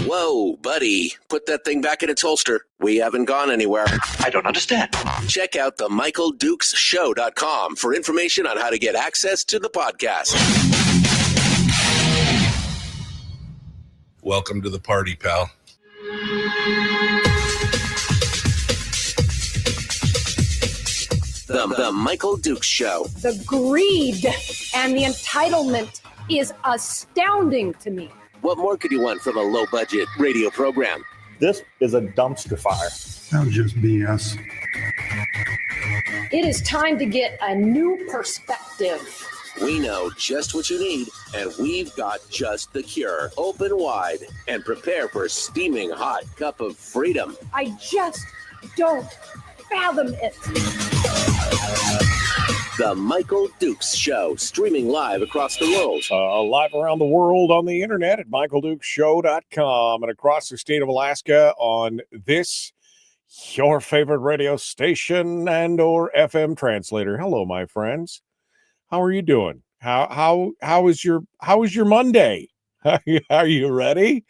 Whoa, buddy. Put that thing back in its holster. We haven't gone anywhere. I don't understand. Check out the MichaelDukesShow.com for information on how to get access to the podcast. Welcome to the party, pal. The Michael Dukes Show. The greed and the entitlement is astounding to me. What more could you want from a low-budget radio program? This is a dumpster fire. That was just BS. It is time to get a new perspective. We know just what you need, and we've got just the cure. Open wide and prepare for a steaming hot cup of freedom. I just don't fathom it. The Michael Dukes Show, streaming live across the world. Live around the world on the internet at MichaelDukesShow.com and across the state of Alaska on this, your favorite radio station and or FM translator. Hello, my friends. How are you doing? How is your Monday? Are you ready?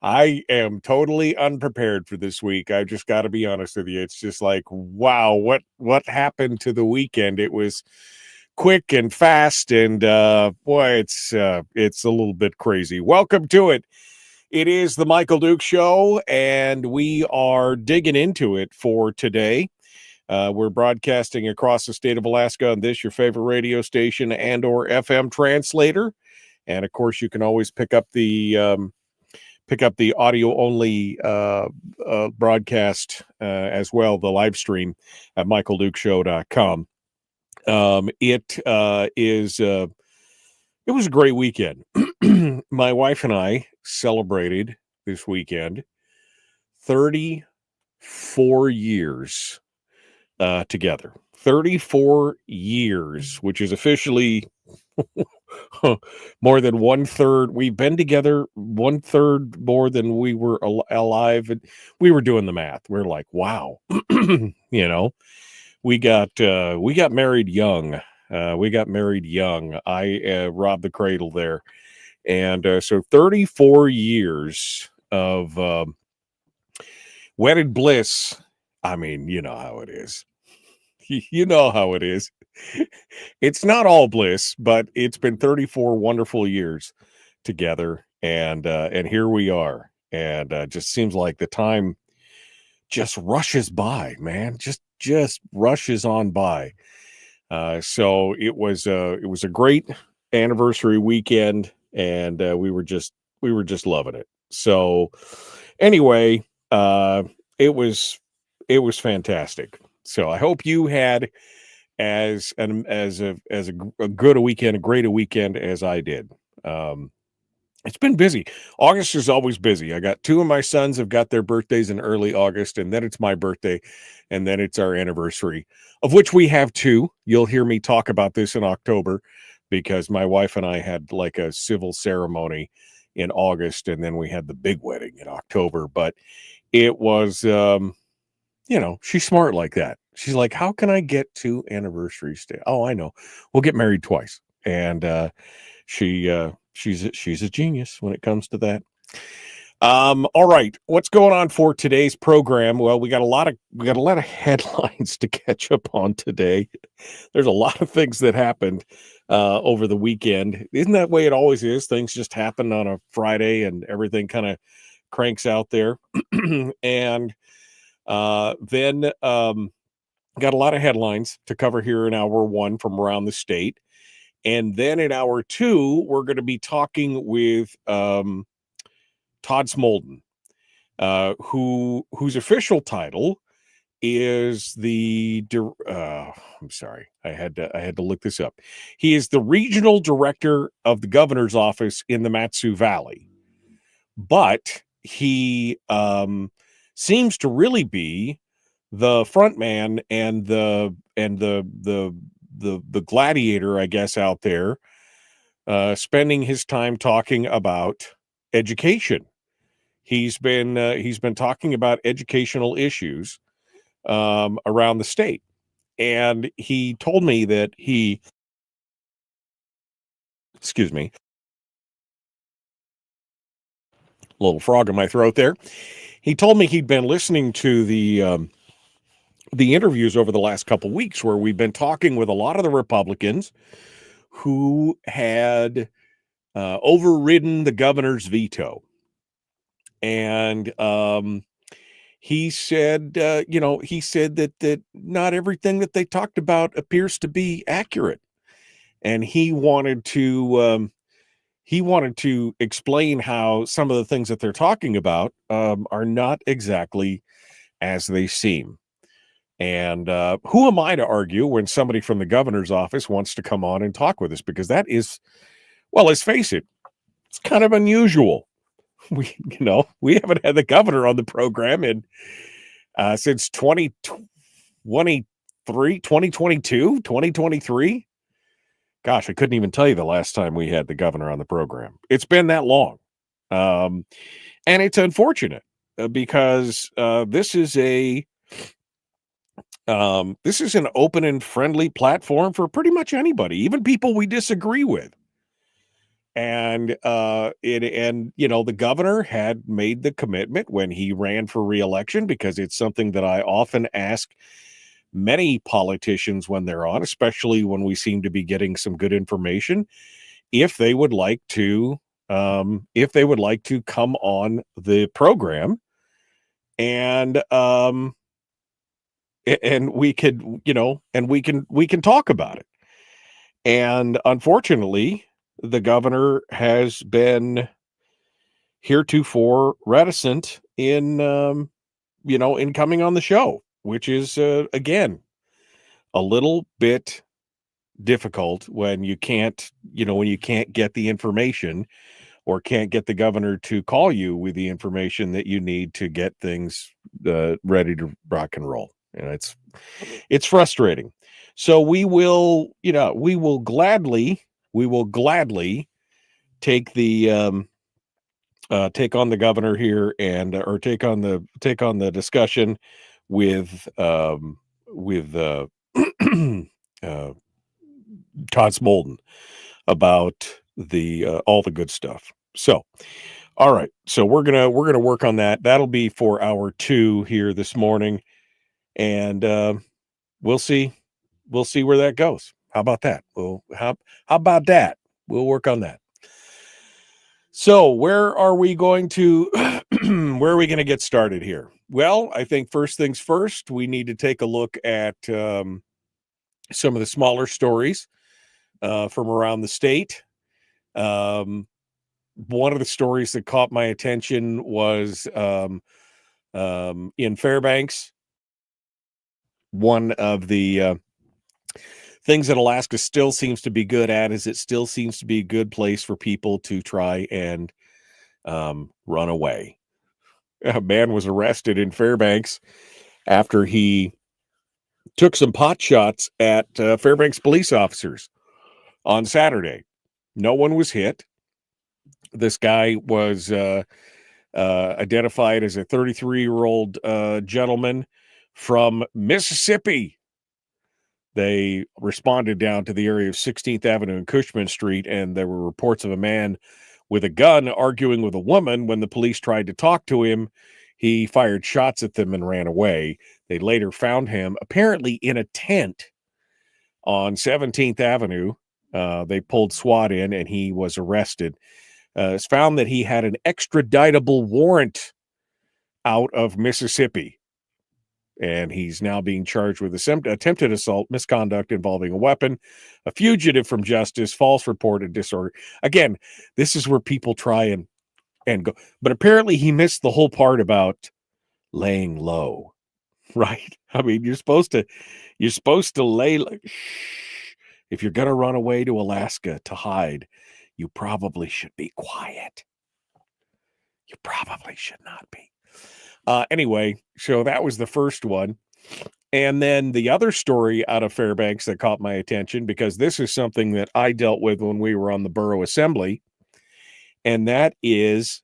I am totally unprepared for this week. I just got to be honest with you. It's just like, wow, what happened to the weekend? It was quick and fast, and boy, it's a little bit crazy. Welcome to it. It is the Michael Dukes Show, and we are digging into it for today. We're broadcasting across the state of Alaska on this, your favorite radio station and or FM translator. And of course, you can always pick up the audio only broadcast as well, the live stream at MichaelDukesShow.com. It was a great weekend. My wife and I celebrated this weekend 34 years together. 34 years, which is officially more than 1/3. We've been together 1/3 more than we were alive, and we were doing the math. We're like, wow. We got married young. I robbed the cradle there, and so 34 years of wedded bliss. I mean, you know how it is. You know how it is. It's not all bliss, but it's been 34 wonderful years together, and here we are. And just seems like the time just rushes by, man. Just rushes on by. So it was a great anniversary weekend, and we were just loving it. So anyway, it was fantastic. So I hope you had as good a weekend, a great a weekend as I did. It's been busy. August is always busy. I got two of my sons have got their birthdays in early August, and then it's my birthday, and then it's our anniversary, of which we have two. You'll hear me talk about this in October, because my wife and I had like a civil ceremony in August, and then we had the big wedding in October. But it was she's smart like that. She's like, how can I get two anniversaries? Oh, I know. We'll get married twice. And she's a genius when it comes to that. All right. What's going on for today's program? Well, we got a lot of headlines to catch up on today. There's a lot of things that happened over the weekend. Isn't that the way it always is? Things just happen on a Friday and everything kind of cranks out there. And then got a lot of headlines to cover here in hour one from around the state. And then in hour two, we're going to be talking with Todd Smolden, whose official title is I'm sorry, I had to look this up. He is the regional director of the governor's office in the Mat-Su Valley, but he seems to really be the front man and the gladiator, I guess, out there, spending his time talking about education. He's been talking about educational issues around the state, And he told me that excuse me, little frog in my throat there. He told me he'd been listening to the interviews over the last couple weeks where we've been talking with a lot of the Republicans who had overridden the governor's veto. And he said, he said that not everything that they talked about appears to be accurate. And he wanted to explain how some of the things that they're talking about are not exactly as they seem. And who am I to argue when somebody from the governor's office wants to come on and talk with us? Because that is, well, let's face it, it's kind of unusual. We haven't had the governor on the program in since 2023. Gosh, I couldn't even tell you the last time we had the governor on the program. It's been that long. And it's unfortunate because this is an open and friendly platform for pretty much anybody, even people we disagree with. And the governor had made the commitment when he ran for re-election, because it's something that I often ask many politicians when they're on, especially when we seem to be getting some good information, if they would like to come on the program and we can talk about it. And unfortunately, the governor has been heretofore reticent in coming on the show, which is again a little bit difficult when you can't get the information, or can't get the governor to call you with the information that you need to get things ready to rock and roll. And it's frustrating. So we will gladly take the take on the governor here, and or take on the discussion with uh, Todd Smolden about the all the good stuff. So, all right. So we're gonna work on that. That'll be for hour 2 here this morning, and we'll see where that goes. How about that? Well, how about that? We'll work on that. So where are we going to get started here? Well, I think first things first, we need to take a look at some of the smaller stories from around the state. One of the stories that caught my attention was in Fairbanks. One of the things that Alaska still seems to be good at is it still seems to be a good place for people to try and run away. A man was arrested in Fairbanks after he took some pot shots at Fairbanks police officers on Saturday. No one was hit. This guy was identified as a 33-year-old gentleman from Mississippi. They responded down to the area of 16th Avenue and Cushman Street, and there were reports of a man with a gun arguing with a woman. When the police tried to talk to him, he fired shots at them and ran away. They later found him apparently in a tent on 17th Avenue. They pulled SWAT in, and he was arrested. It's found that he had an extraditable warrant out of Mississippi, and he's now being charged with attempted assault, misconduct involving a weapon, a fugitive from justice, false report, and disorder. Again, this is where people try and go, but apparently he missed the whole part about laying low, right? I mean, you're supposed to lay. Shh. If you're going to run away to Alaska to hide, you probably should be quiet. You probably should not be. Anyway, so that was the first one. And then the other story out of Fairbanks that caught my attention, because this is something that I dealt with when we were on the borough assembly, and that is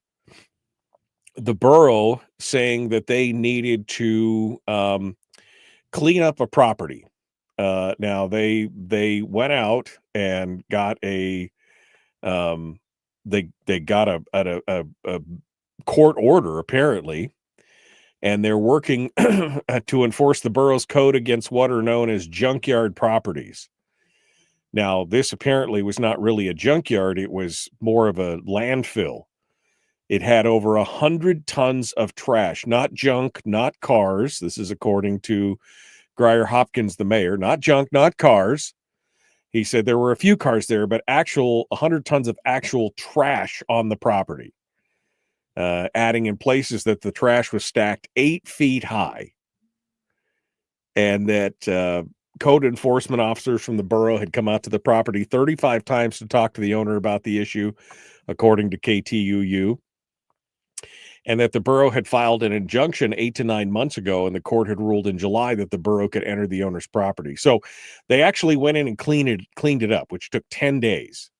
the borough saying that they needed to clean up a property. Now they went out and got a they got a court order apparently, and they're working to enforce the borough's code against what are known as junkyard properties. Now, this apparently was not really a junkyard; it was more of a landfill. It had over 100 tons of trash, not junk, not cars. This is according to Grier Hopkins, the mayor. Not junk, not cars. He said there were a few cars there, but 100 tons of actual trash on the property, adding in places that the trash was stacked 8 feet high. And that code enforcement officers from the borough had come out to the property 35 times to talk to the owner about the issue, according to KTUU. And that the borough had filed an injunction 8 to 9 months ago, and the court had ruled in July that the borough could enter the owner's property. So they actually went in and cleaned it up, which took 10 days.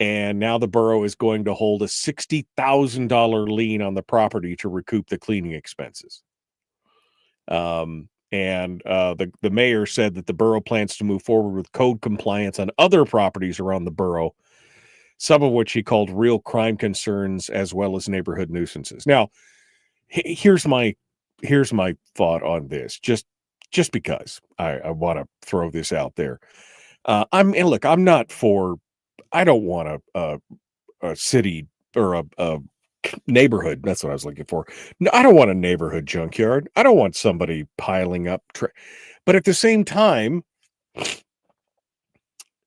And now the borough is going to hold a $60,000 lien on the property to recoup the cleaning expenses. The mayor said that the borough plans to move forward with code compliance on other properties around the borough, some of which he called real crime concerns as well as neighborhood nuisances. Now, here's my thought on this, just because I want to throw this out there. I don't want a city or a neighborhood. That's what I was looking for. No, I don't want a neighborhood junkyard. I don't want somebody piling up. But at the same time,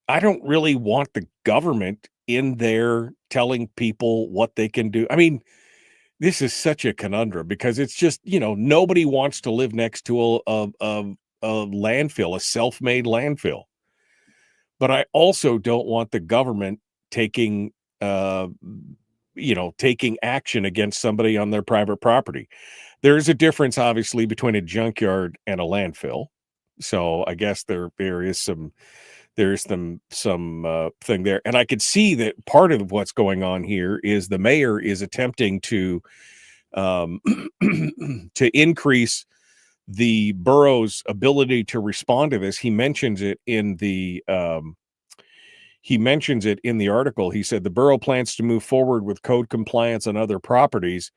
I don't really want the government in there telling people what they can do. I mean, this is such a conundrum because it's just, nobody wants to live next to a landfill, a self-made landfill. But I also don't want the government taking action against somebody on their private property. There is a difference, obviously, between a junkyard and a landfill. So I guess there is some thing there. And I could see that part of what's going on here is the mayor is attempting to to increase the borough's ability to respond to this. He mentions it in the article. He said the borough plans to move forward with code compliance on other properties,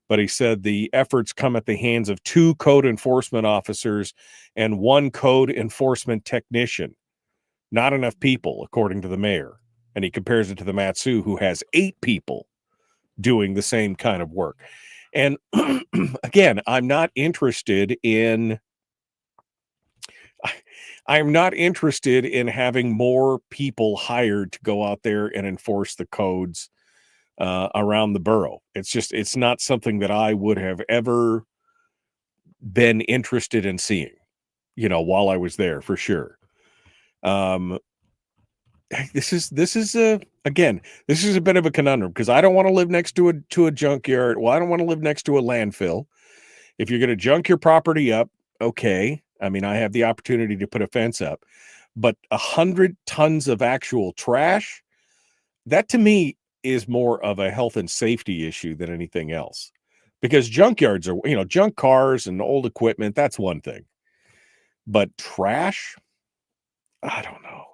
but he said the efforts come at the hands of 2 code enforcement officers and 1 code enforcement technician. Not enough people, according to the mayor. And he compares it to the Matsu, who has 8 people doing the same kind of work. And again, I'm not interested in having more people hired to go out there and enforce the codes around the borough. It's not something that I would have ever been interested in seeing, while I was there, for sure. This is a bit of a conundrum because I don't want to live next to a junkyard. Well, I don't want to live next to a landfill. If you're going to junk your property up, okay. I mean, I have the opportunity to put a fence up, but 100 tons of actual trash, that to me is more of a health and safety issue than anything else, because junkyards are, junk cars and old equipment. That's one thing, but trash, I don't know.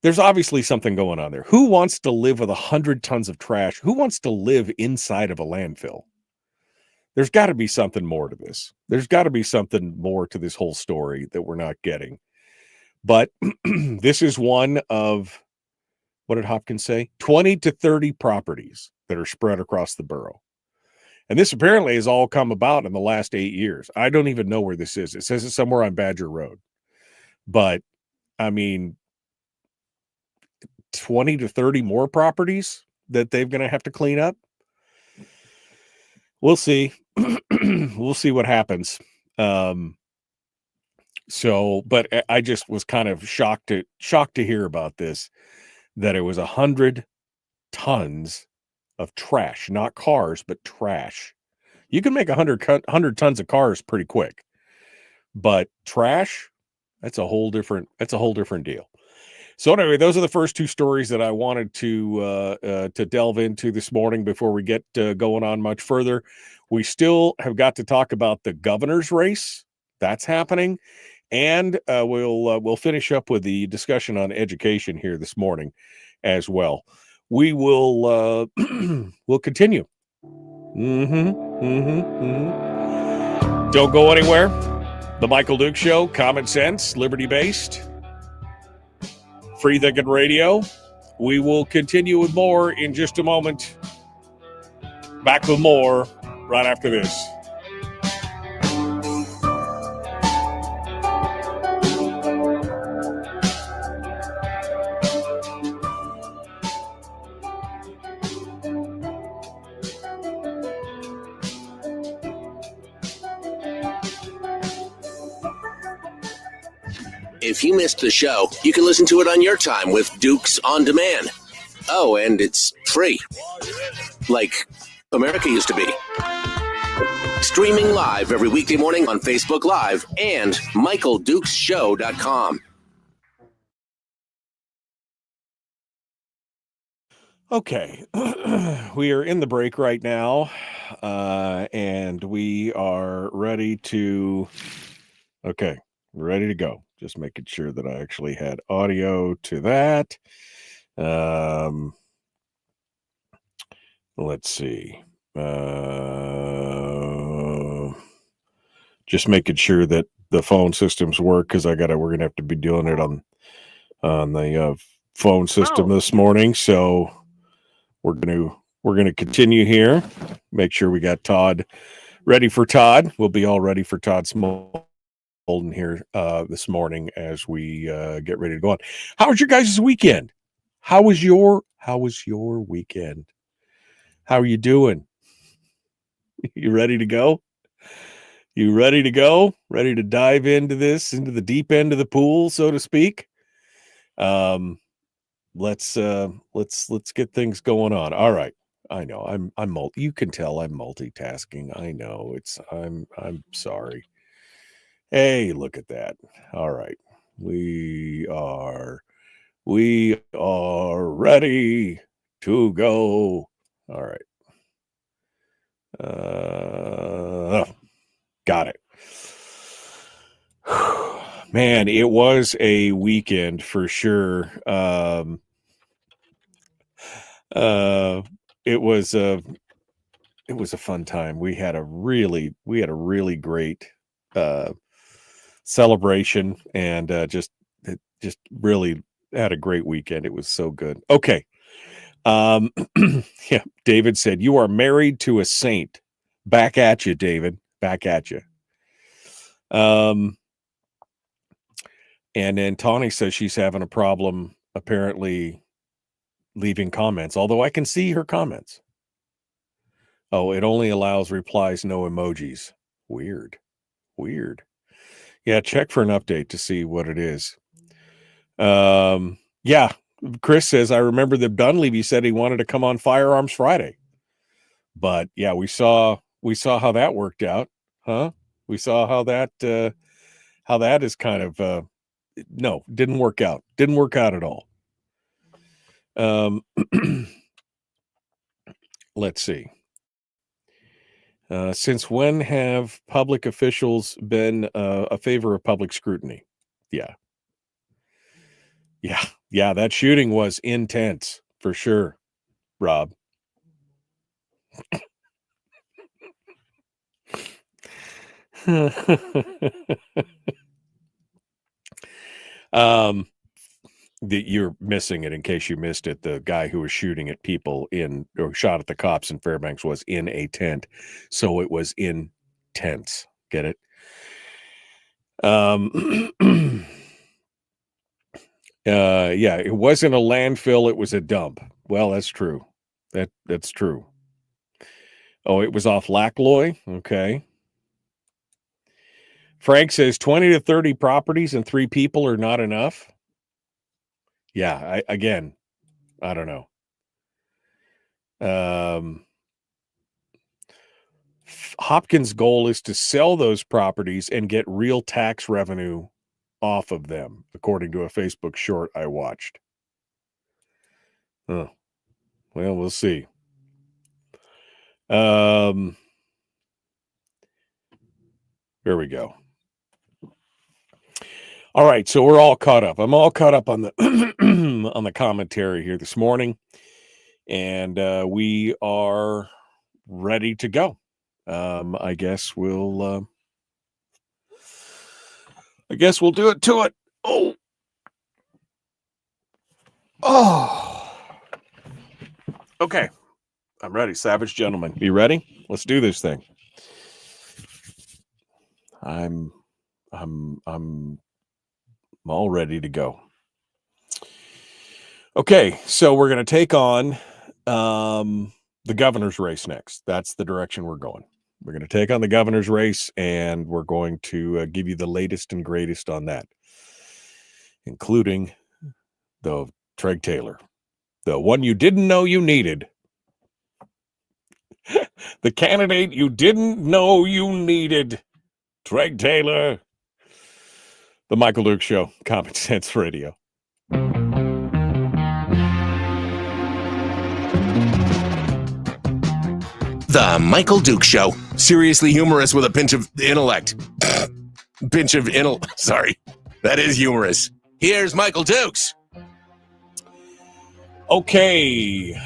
There's obviously something going on there. Who wants to live with 100 tons of trash? Who wants to live inside of a landfill? There's got to be something more to this. There's got to be something more to this whole story that we're not getting. But this is one of, what did Hopkins say? 20 to 30 properties that are spread across the borough. And this apparently has all come about in the last 8 years. I don't even know where this is. It says it's somewhere on Badger Road. But, I mean, 20 to 30 more properties that they're going to have to clean up. We'll see. We'll see what happens. But I just was kind of shocked to hear about this, that it was 100 tons of trash, not cars, but trash. You can make 100 tons of cars pretty quick, but trash, that's a whole different deal. So anyway, those are the first 2 stories that I wanted to delve into this morning before we get going on much further. We still have got to talk about the governor's race That's happening. And we'll finish up with the discussion on education here this morning as well. We will we'll continue. Don't go anywhere. The Michael Duke Show, common sense, liberty-based, free thinking radio. We will continue with more in just a moment. Back with more right after this. If you missed the show, you can listen to it on your time with Dukes On Demand. Oh, and it's free. Like America used to be. Streaming live every weekday morning on Facebook Live and MichaelDukesShow.com. Okay, we are in the break right now, and we are ready to go. Just making sure that I actually had audio to that. Let's see. Just making sure that the phone systems work, because we're gonna have to be doing it on the phone system this morning. So we're gonna continue here. Make sure we got Todd ready for Todd. We'll be all ready for Todd Smolden here this morning as we get ready to go on. How was your guys' weekend? How was your weekend? How are you doing? You ready to go? You ready to go? Ready to dive into the deep end of the pool, so to speak? Let's get things going on. All right. I know you can tell I'm multitasking. I know I'm sorry. Hey, look at that. All right. We are ready to go. All right. Got it. Man, it was a weekend for sure. It was a fun time. We had a really great celebration, and just really had a great weekend. It was so good. Okay. Yeah, David said, "You are married to a saint." Back at you, David. Back at you. And then Tawny says she's having a problem apparently leaving comments, although I can see her comments. Oh, it only allows replies, no emojis. Weird. Yeah, check for an update to see what it is. Yeah, Chris says, I remember that Dunleavy said he wanted to come on Firearms Friday. But yeah, we saw how that worked out, huh? We saw how that is kind of no, didn't work out. Didn't work out at all. Let's see. Since when have public officials been a favor of public scrutiny? Yeah, that shooting was intense for sure, Rob. You're missing it in case you missed it. The guy who was shooting at people or shot at the cops in Fairbanks was in a tent. So it was intense. Get it? Yeah, it wasn't a landfill, it was a dump. Well, that's true. That's true. Oh, it was off Lackloy? Okay. Frank says 20 to 30 properties and 3 people are not enough. Yeah, I don't know. Hopkins' goal is to sell those properties and get real tax revenue off of them, according to a Facebook short I watched. Well, we'll see. Here we go. All right, so we're all caught up. I'm all caught up on the on the commentary here this morning, and we are ready to go. I guess we'll do it to it. Oh, okay. I'm ready, Savage Gentleman. You ready? Let's do this thing. I'm all ready to go. Okay, so we're going to take on the governor's race next. That's the direction we're going. We're going to take on the governor's race, and we're going to give you the latest and greatest on that, including the Treg Taylor, the one you didn't know you needed. The candidate you didn't know you needed. Treg Taylor. The Michael Duke Show, Common Sense Radio. The Michael Duke Show. Seriously humorous with a pinch of intellect. Sorry. That is humorous. Here's Michael Dukes. Okay.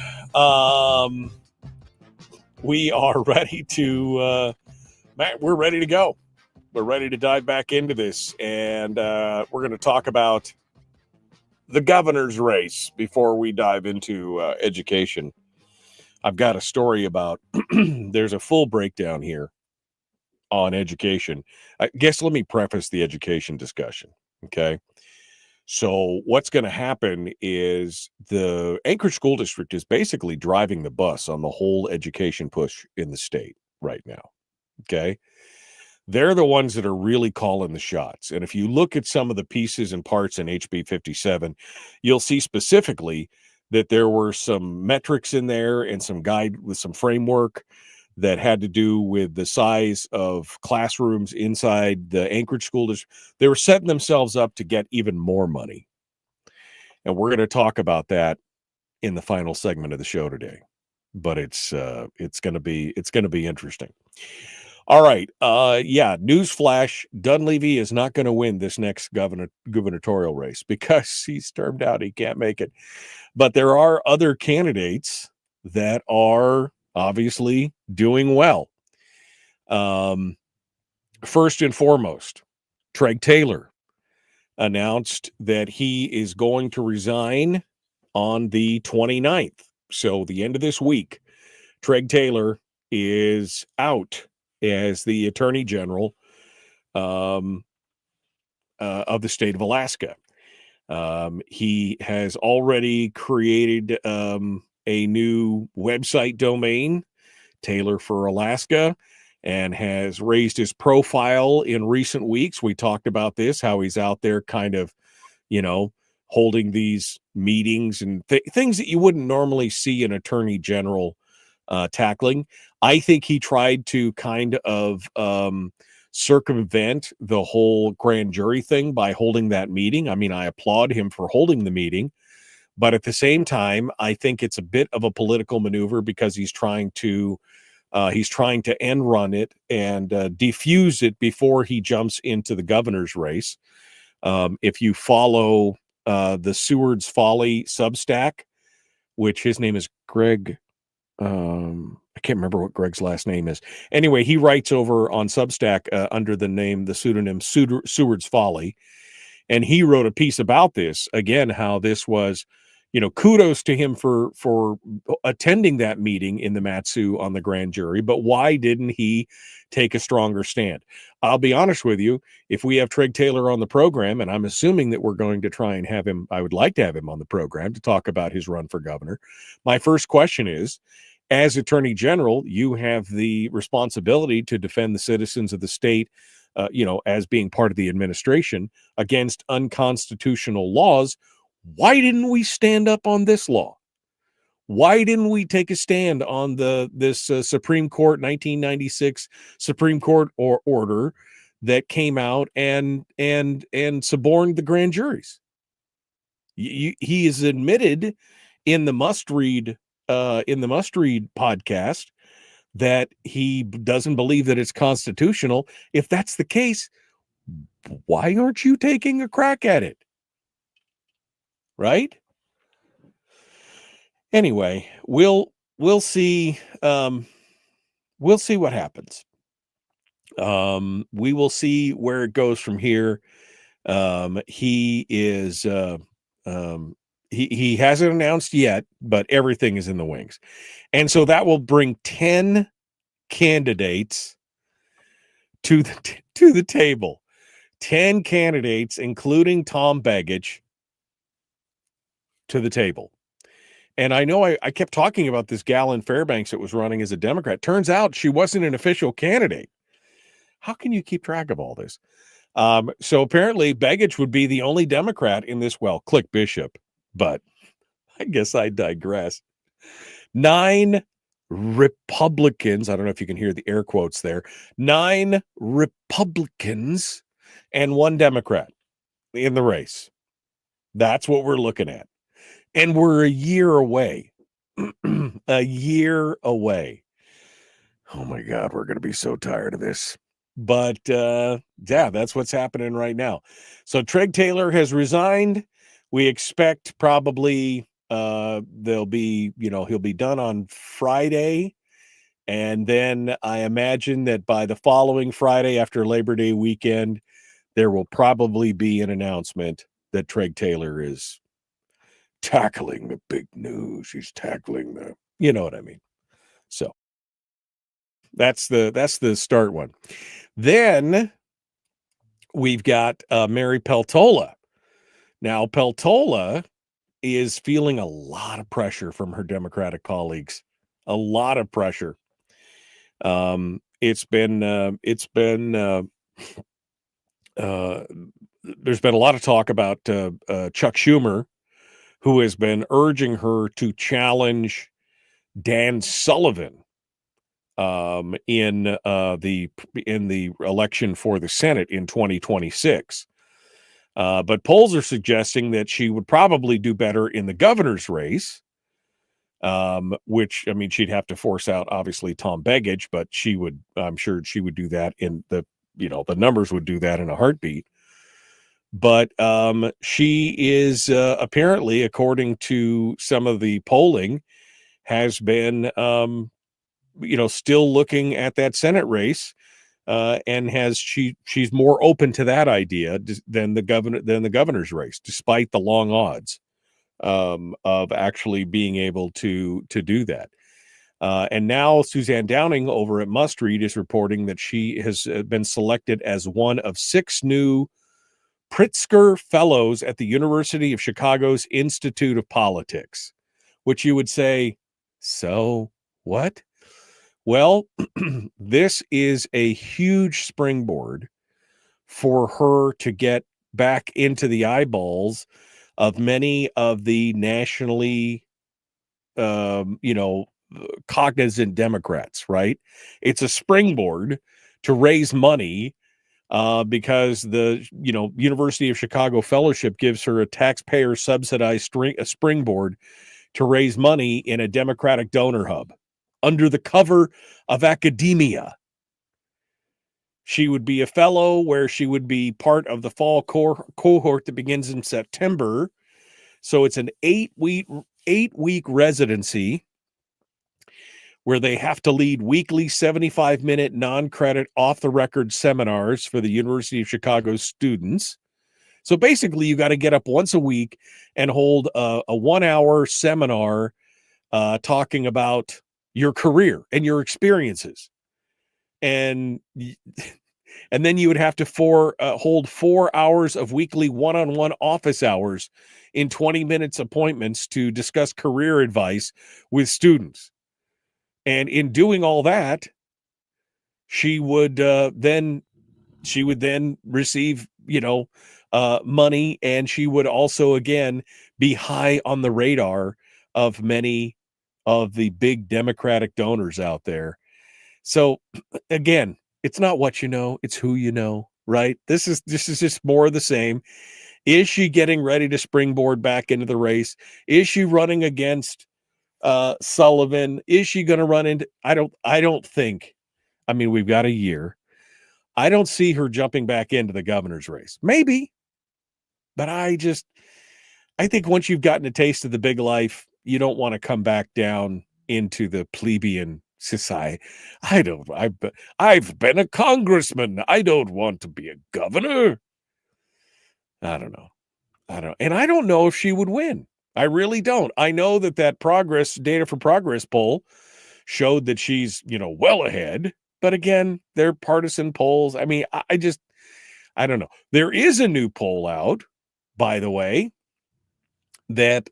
We are ready to, Matt, we're ready to go. We're ready to dive back into this. And we're going to talk about the governor's race before we dive into education. I've got a story about, there's a full breakdown here on education. I guess let me preface the education discussion, okay? So what's going to happen is the Anchorage School District is basically driving the bus on the whole education push in the state right now, okay? They're the ones that are really calling the shots. And if you look at some of the pieces and parts in HB 57, you'll see specifically that there were some metrics in there and some guide with some framework that had to do with the size of classrooms inside the Anchorage School District. They were setting themselves up to get even more money. And we're going to talk about that in the final segment of the show today. But it's going to be interesting. All right. Newsflash, Dunleavy is not going to win this next gubernatorial race because he's termed out. He can't make it. But there are other candidates that are obviously doing well. First and foremost, Treg Taylor announced that he is going to resign on the 29th. So the end of this week, Treg Taylor is out as the Attorney General of the state of Alaska. He has already created a new website domain, Taylor for Alaska, and has raised his profile in recent weeks. We talked about this, how he's out there kind of, holding these meetings and things that you wouldn't normally see an attorney general tackling. I think he tried to kind of circumvent the whole grand jury thing by holding that meeting. I mean, I applaud him for holding the meeting, but at the same time, I think it's a bit of a political maneuver because he's trying to end run it and defuse it before he jumps into the governor's race. If you follow the Seward's Folly Substack, which his name is Greg, I can't remember what Greg's last name is. Anyway, he writes over on Substack under the pseudonym Seward's Folly. And he wrote a piece about this, again, how this was, kudos to him for attending that meeting in the Matsu on the grand jury. But why didn't he take a stronger stand? I'll be honest with you. If we have Treg Taylor on the program, and I'm assuming that we're going to try and have him, I would like to have him on the program to talk about his run for governor. My first question is, as Attorney General, you have the responsibility to defend the citizens of the state, as being part of the administration against unconstitutional laws. Why didn't we stand up on this law? Why didn't we take a stand on this Supreme Court 1996 Supreme Court order that came out and suborned the grand juries? He is admitted in the must read podcast that he doesn't believe that it's constitutional. If that's the case, why aren't you taking a crack at it? Right? Anyway, we'll see. We'll see what happens. We will see where it goes from here. He is he hasn't announced yet, but everything is in the wings. And so that will bring 10 candidates to the table. 10 candidates, including Tom Begich, to the table. And I know I kept talking about this gal in Fairbanks that was running as a Democrat. Turns out she wasn't an official candidate. How can you keep track of all this? So apparently Begich would be the only Democrat in this. Well, click Bishop, but I guess I digress. 9 Republicans, I don't know if you can hear the air quotes there, 9 Republicans and 1 Democrat in the race. That's what we're looking at. And we're a year away. A year away. Oh my God, we're going to be so tired of this. But yeah, that's what's happening right now. So Treg Taylor has resigned. We expect probably they'll be, he'll be done on Friday. And then I imagine that by the following Friday after Labor Day weekend, there will probably be an announcement that Treg Taylor is tackling the big news. He's tackling the, you know what I mean? So that's the start one. Then we've got Mary Peltola. Now, Peltola is feeling a lot of pressure from her Democratic colleagues. A lot of pressure. There's been a lot of talk about Chuck Schumer, who has been urging her to challenge Dan Sullivan in the election for the Senate in 2026. But polls are suggesting that she would probably do better in the governor's race, which, I mean, she'd have to force out, obviously, Tom Begich, but I'm sure she would do that in the numbers would do that in a heartbeat. But she is apparently, according to some of the polling, has been, still looking at that Senate race, and she's more open to that idea than the governor's race, despite the long odds of actually being able to do that. And now Suzanne Downing over at Must Read is reporting that she has been selected as one of 6 new Pritzker Fellows at the University of Chicago's Institute of Politics, which you would say, so what? Well, this is a huge springboard for her to get back into the eyeballs of many of the nationally, cognizant Democrats, right? It's a springboard to raise money because the University of Chicago Fellowship gives her a taxpayer subsidized springboard to raise money in a Democratic donor hub under the cover of academia. She would be a fellow where she would be part of the fall cohort that begins in September. So it's an 8-week residency where they have to lead weekly 75-minute non-credit off-the-record seminars for the University of Chicago students. So basically, you got to get up once a week and hold a 1-hour seminar talking about your career and your experiences. And then you would have to hold 4 hours of weekly one-on-one office hours in 20 minutes appointments to discuss career advice with students. And in doing all that, she would then receive, money, and she would also, again, be high on the radar of many of the big Democratic donors out there. So, again, it's not what you know, it's who you know, right? This is just more of the same. Is she getting ready to springboard back into the race? Is she running against Sullivan? Is she going to run into? I don't think. I mean, we've got a year, I don't see her jumping back into the governor's race. Maybe, but I think once you've gotten a taste of the big life, you don't want to come back down into the plebeian society. I've been a congressman. I don't want to be a governor. I don't know. And I don't know if she would win. I really don't. I know that Data for Progress poll showed that she's, well ahead. But again, they're partisan polls. I mean, I don't know. There is a new poll out, by the way, that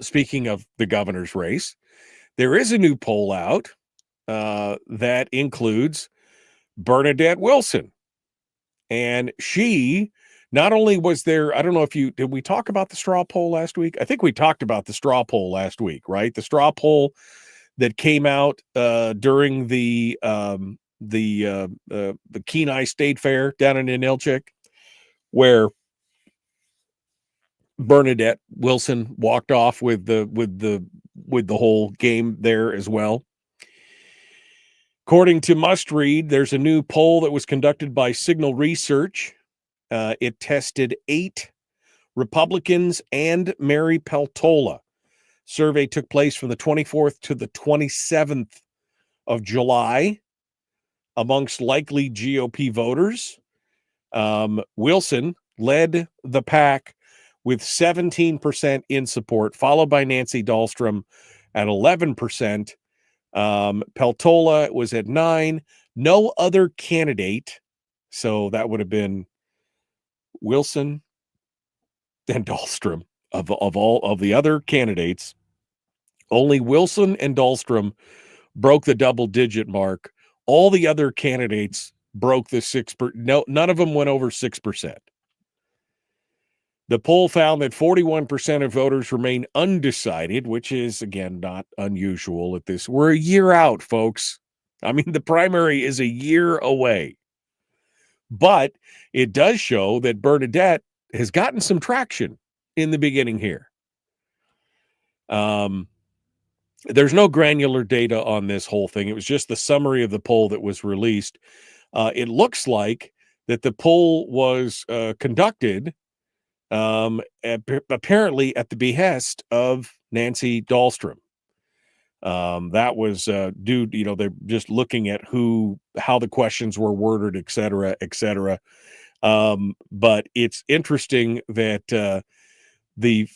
speaking of the governor's race, there is a new poll out that includes Bernadette Wilson. And she not only was there, I don't know if did we talk about the straw poll last week? I think we talked about the straw poll last week, right? The straw poll that came out during the Kenai State Fair down in Inilchik, where Bernadette Wilson walked off with the whole game there as well. According to Must Read, there's a new poll that was conducted by Signal Research. It tested 8 Republicans and Mary Peltola. Survey took place from the 24th to the 27th of July amongst likely GOP voters. Wilson led the pack with 17% in support, followed by Nancy Dahlstrom at 11%. Peltola was at 9%. No other candidate, so that would have been Wilson and Dahlstrom. Of all of the other candidates, only Wilson and Dahlstrom broke the double-digit mark. All the other candidates broke the 6%. No, none of them went over 6%. The poll found that 41% of voters remain undecided, which is, again, not unusual at this. We're a year out, folks. I mean, the primary is a year away. But it does show that Bernadette has gotten some traction in the beginning here. There's no granular data on this whole thing. It was just the summary of the poll that was released. It looks like that the poll was conducted apparently at the behest of Nancy Dahlstrom. That was due, they're just looking at how the questions were worded, et cetera, et cetera. But it's interesting that the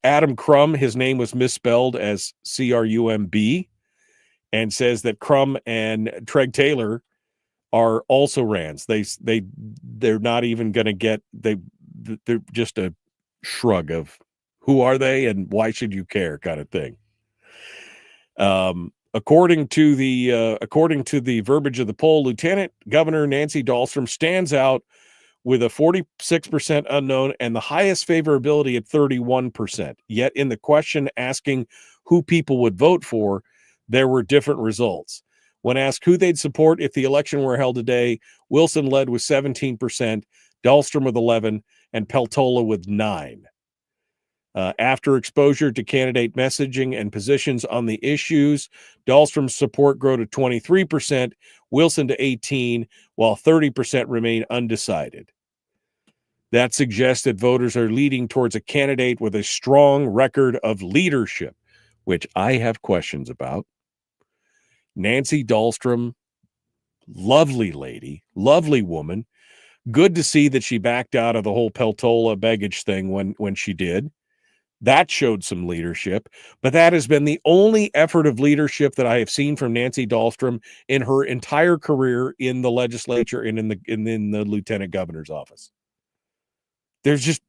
Adam Crum, his name was misspelled as Crumb, and says that Crum and Treg Taylor are also Rands. They're not even going to get, they're just a shrug of who are they and why should you care kind of thing. According to the verbiage of the poll, Lieutenant Governor Nancy Dahlstrom stands out with a 46% unknown and the highest favorability at 31%. Yet in the question asking who people would vote for, there were different results. When asked who they'd support if the election were held today, Wilson led with 17%, Dahlstrom with 11%, and Peltola with 9%. After exposure to candidate messaging and positions on the issues, Dahlstrom's support grew to 23%, Wilson to 18%, while 30% remain undecided. That suggests that voters are leading towards a candidate with a strong record of leadership, which I have questions about. Nancy Dahlstrom, lovely lady, lovely woman. Good to see that she backed out of the whole Peltola baggage thing when she did. That showed some leadership, but that has been the only effort of leadership that I have seen from Nancy Dahlstrom in her entire career in the legislature and in the lieutenant governor's office. There's just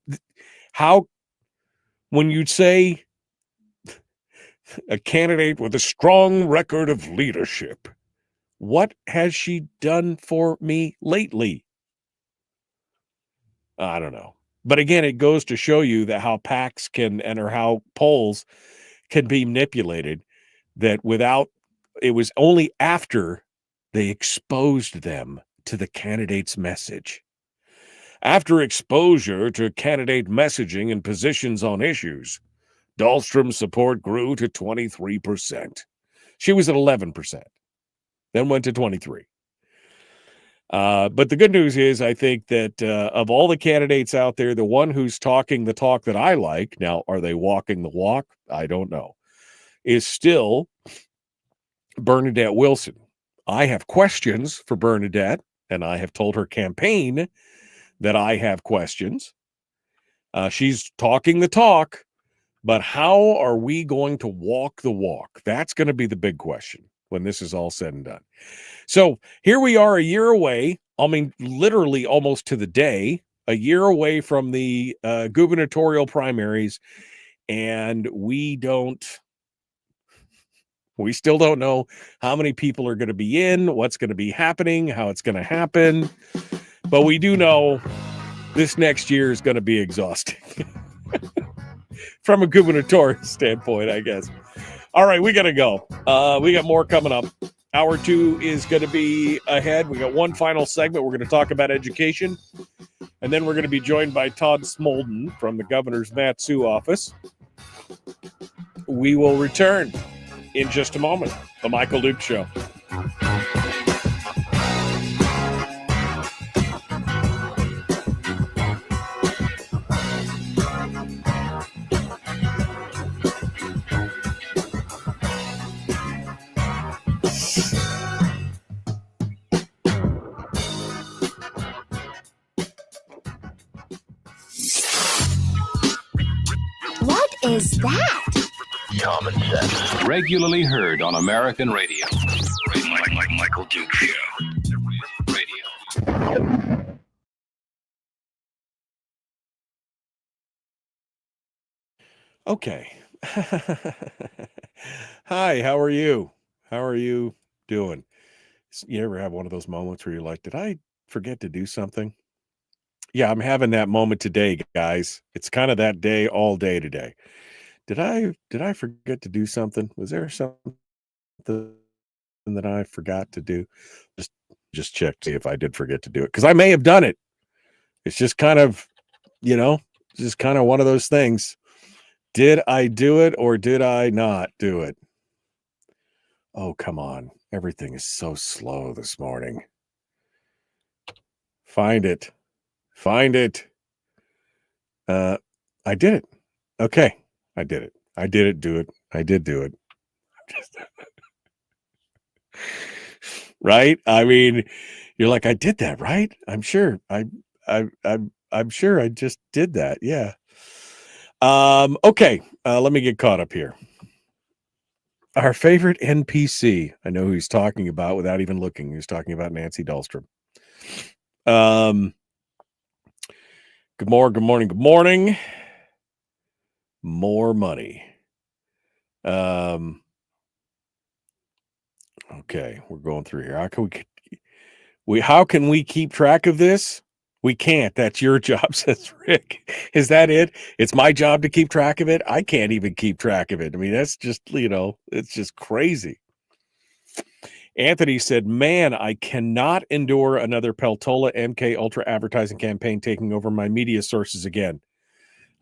when you say a candidate with a strong record of leadership, what has she done for me lately? I don't know. But again, it goes to show you that how PACs or how polls can be manipulated, that it was only after they exposed them to the candidate's message. After exposure to candidate messaging and positions on issues, Dahlstrom's support grew to 23%. She was at 11%. then went to 23. But the good news is, I think that of all the candidates out there, the one who's talking the talk that I like, now, are they walking the walk? I don't know, is still Bernadette Wilson. I have questions for Bernadette, and I have told her campaign that I have questions. She's talking the talk, but how are we going to walk the walk? That's going to be the big question when this is all said and done. So here we are a year away. I mean, literally almost to the day, a year away from the gubernatorial primaries. And we still don't know how many people are going to be in, what's going to be happening, how it's going to happen. But we do know this next year is going to be exhausting from a gubernatorial standpoint, I guess. All right, we got to go. We got more coming up. Hour 2 is going to be ahead. We got one final segment. We're going to talk about education. And then we're going to be joined by Todd Smolden from the governor's Matsu office. We will return in just a moment. The Michael Duke Show. What is that? Common sense. Regularly heard on American radio. Michael Duke Show. Radio. Okay. Hi, how are you? How are you doing? You ever have one of those moments where you're like, did I forget to do something? Yeah, I'm having that moment today, guys. It's kind of that day all day today. Did I forget to do something? Was there something that I forgot to do? Just check, see if I did forget to do it, because I may have done it. It's just kind of, just kind of one of those things. Did I do it or did I not do it? Oh, come on. Everything is so slow this morning. Find it. I did it. Okay. I did it. I did do it. I did do it. Right? I mean, you're like, I did that, right? I'm sure. I'm sure I just did that. Yeah. Okay. Let me get caught up here. Our favorite NPC. I know who he's talking about without even looking. He's talking about Nancy Dahlstrom. Good morning. More money. Okay, we're going through here. How can we keep track of this? We can't. That's your job, says Rick. Is that it? It's my job to keep track of it. I can't even keep track of it. I mean, that's just, it's just crazy. Anthony said, man, I cannot endure another Peltola MK Ultra advertising campaign taking over my media sources again.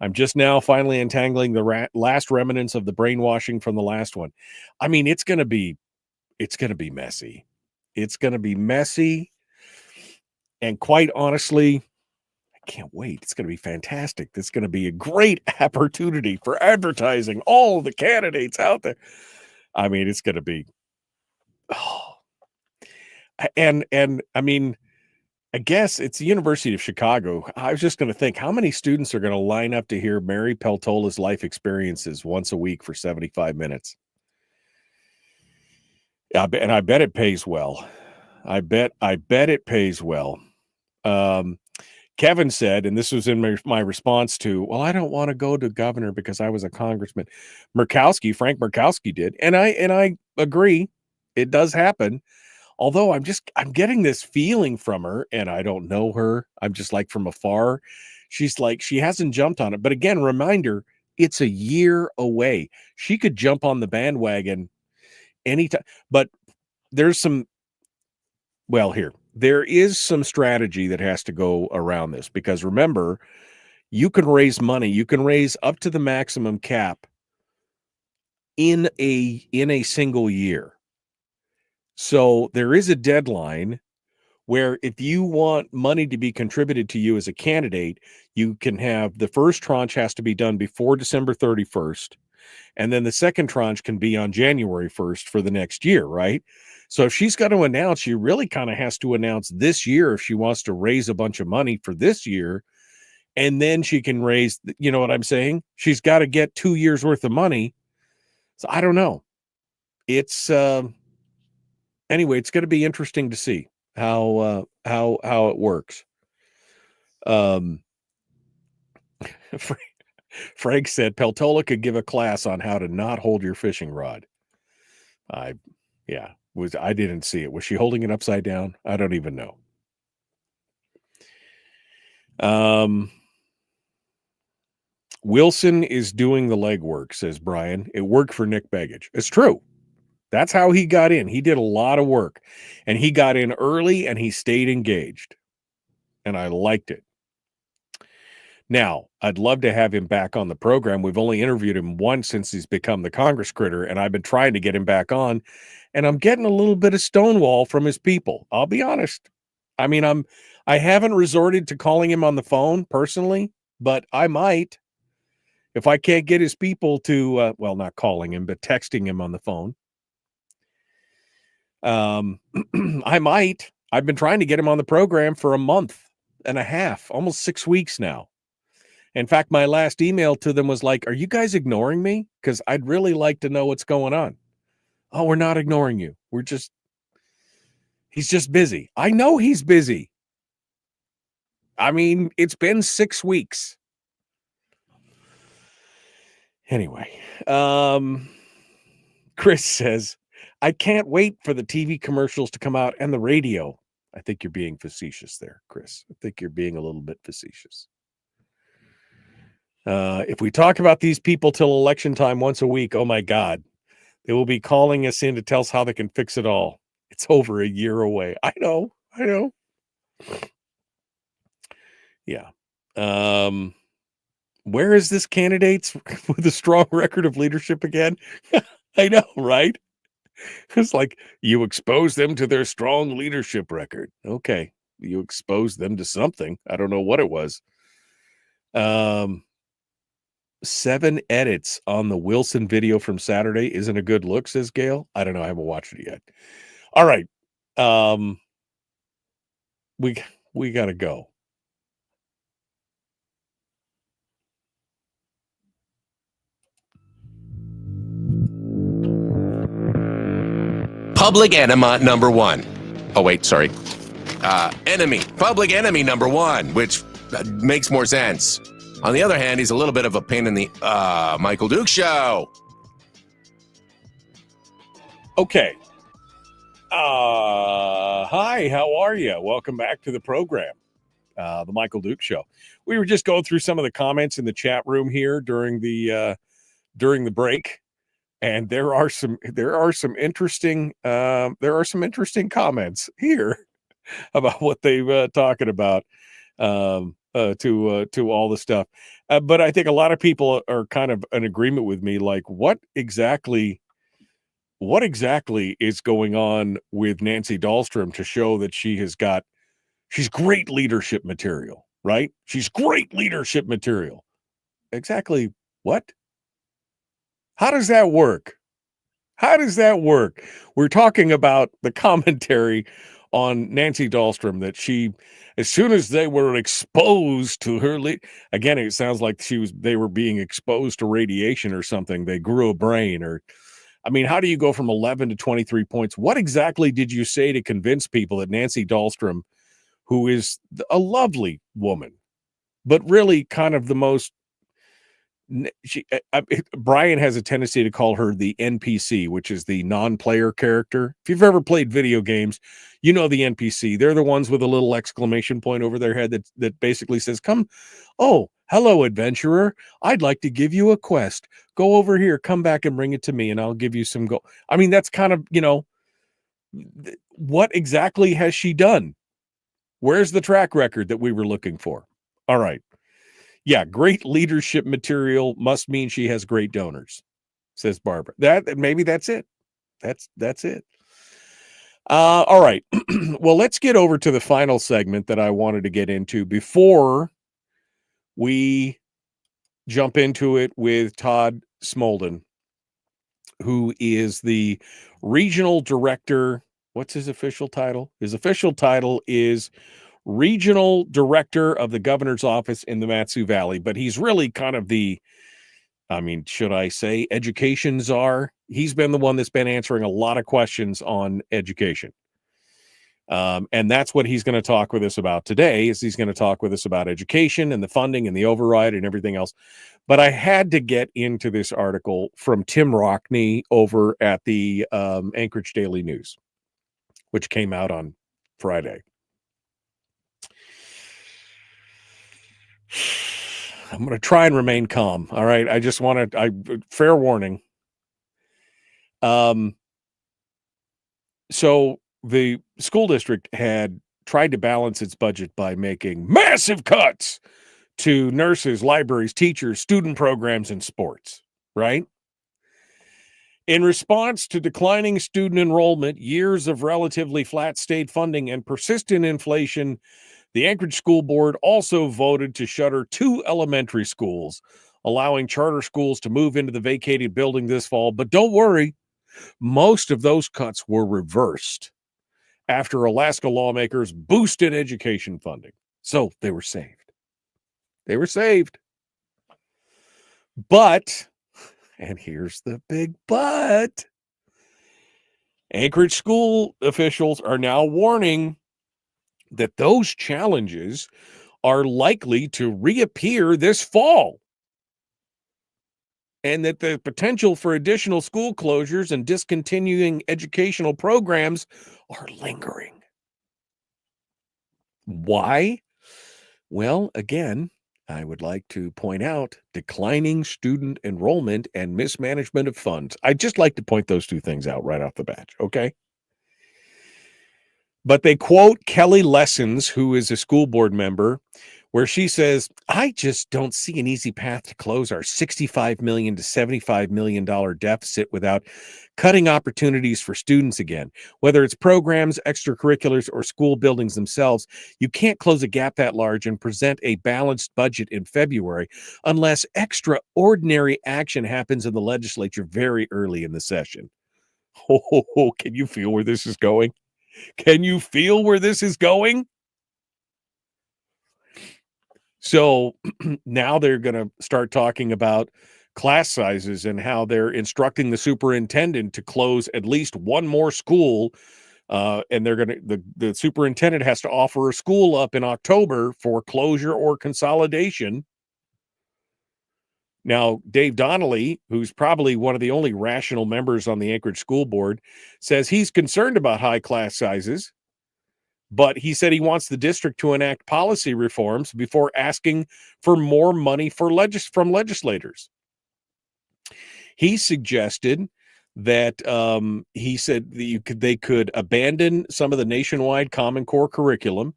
I'm just now finally untangling the last remnants of the brainwashing from the last one. I mean, it's going to be messy. It's going to be messy. And quite honestly, I can't wait. It's going to be fantastic. It's going to be a great opportunity for advertising all the candidates out there. I mean, it's going to be, and I mean, I guess it's the University of Chicago. I was just going to think, how many students are going to line up to hear Mary Peltola's life experiences once a week for 75 minutes? And I bet it pays well. I bet it pays well. Kevin said, and this was in my response to, well, I don't want to go to governor because I was a congressman. Frank Murkowski did. And I agree. It does happen. Although I'm getting this feeling from her, and I don't know her. I'm just like from afar. She's like, she hasn't jumped on it. But again, reminder, it's a year away. She could jump on the bandwagon anytime. But there is some strategy that has to go around this, because remember, you can raise money. You can raise up to the maximum cap in a single year. So there is a deadline where if you want money to be contributed to you as a candidate, you can have the first tranche has to be done before December 31st. And then the second tranche can be on January 1st for the next year, right? So if she's got to announce, she really kind of has to announce this year if she wants to raise a bunch of money for this year. And then she can raise, you know what I'm saying? She's got to get 2 years worth of money. So I don't know. It's anyway, it's going to be interesting to see how it works. Frank said Peltola could give a class on how to not hold your fishing rod. I didn't see it. Was she holding it upside down? I don't even know. Wilson is doing the legwork, says Brian. It worked for Nick Begich. It's true. That's how he got in. He did a lot of work, and he got in early and he stayed engaged, and I liked it. Now, I'd love to have him back on the program. We've only interviewed him once since he's become the Congress critter, and I've been trying to get him back on, and I'm getting a little bit of stonewall from his people. I'll be honest. I mean, I haven't resorted to calling him on the phone personally, but I might. If I can't get his people to, not calling him, but texting him on the phone. I might. I've been trying to get him on the program for a month and a half, almost 6 weeks now. In fact, my last email to them was like, are you guys ignoring me? Because I'd really like to know what's going on. Oh, we're not ignoring you. He's just busy. I know he's busy. I mean, it's been 6 weeks. Anyway, Chris says, I can't wait for the TV commercials to come out and the radio. I think you're being facetious there, Chris. I think you're being a little bit facetious. If we talk about these people till election time once a week, oh my God, they will be calling us in to tell us how they can fix it all. It's over a year away. I know. Yeah. Where is this candidate with a strong record of leadership again? I know, right? It's like you expose them to their strong leadership record. Okay. You exposed them to something. I don't know what it was. 7 edits on the Wilson video from Saturday isn't a good look, says Gail. I don't know. I haven't watched it yet. All right. We got to go. Public enema number 1. Oh, wait, sorry. Public enemy number 1, which makes more sense. On the other hand, he's a little bit of a pain in the Michael Duke Show. Okay. Hi, how are you? Welcome back to the program, the Michael Duke Show. We were just going through some of the comments in the chat room here during the break. And there are some interesting comments here about what they've talking about to all the stuff. But I think a lot of people are kind of in agreement with me. Like, what exactly is going on with Nancy Dahlstrom to show that she's great leadership material, right? She's great leadership material. Exactly what? How does that work? We're talking about the commentary on Nancy Dahlstrom that she, as soon as they were exposed to her, again, it sounds like they were being exposed to radiation or something. They grew a brain how do you go from 11 to 23 points? What exactly did you say to convince people that Nancy Dahlstrom, who is a lovely woman, but really kind of the most, Brian has a tendency to call her the NPC, which is the non-player character. If you've ever played video games, you know the NPC. They're the ones with a little exclamation point over their head that basically says, hello, adventurer. I'd like to give you a quest. Go over here, come back and bring it to me, and I'll give you some gold. I mean, that's kind of, what exactly has she done? Where's the track record that we were looking for? All right. Yeah, great leadership material must mean she has great donors, says Barbara. Maybe that's it. That's it. All right. Well, let's get over to the final segment that I wanted to get into before we jump into it with Todd Smolden, who is the regional director. What's his official title? His official title is regional director of the governor's office in the Matsu Valley, but he's really kind of should I say education czar? He's been the one that's been answering a lot of questions on education. And that's what he's going to talk with us about today. Is he's going to talk with us about education and the funding and the override and everything else. But I had to get into this article from Tim Rockney over at the Anchorage Daily News, which came out on Friday. I'm going to try and remain calm. All right. I just want to, fair warning. So the school district had tried to balance its budget by making massive cuts to nurses, libraries, teachers, student programs, and sports, right? In response to declining student enrollment, years of relatively flat state funding, and persistent inflation, the Anchorage School Board also voted to shutter 2 elementary schools, allowing charter schools to move into the vacated building this fall. But don't worry, most of those cuts were reversed after Alaska lawmakers boosted education funding. So they were saved. They were saved. But, and here's the big but, Anchorage school officials are now warning that those challenges are likely to reappear this fall, and that the potential for additional school closures and discontinuing educational programs are lingering. Why? Well, again, I would like to point out declining student enrollment and mismanagement of funds. I'd just like to point those 2 things out right off the bat, okay? But they quote Kelly Lessons, who is a school board member, where she says, I just don't see an easy path to close our $65 million to $75 million deficit without cutting opportunities for students again. Whether it's programs, extracurriculars, or school buildings themselves, you can't close a gap that large and present a balanced budget in February unless extraordinary action happens in the legislature very early in the session. Oh, can you feel where this is going? Can you feel where this is going? So now they're going to start talking about class sizes and how they're instructing the superintendent to close at least one more school. And they're going to, the superintendent has to offer a school up in October for closure or consolidation. Now, Dave Donnelly, who's probably one of the only rational members on the Anchorage School Board, says he's concerned about high class sizes, but he said he wants the district to enact policy reforms before asking for more money from legislators. He suggested that he said that they could abandon some of the nationwide Common Core curriculum.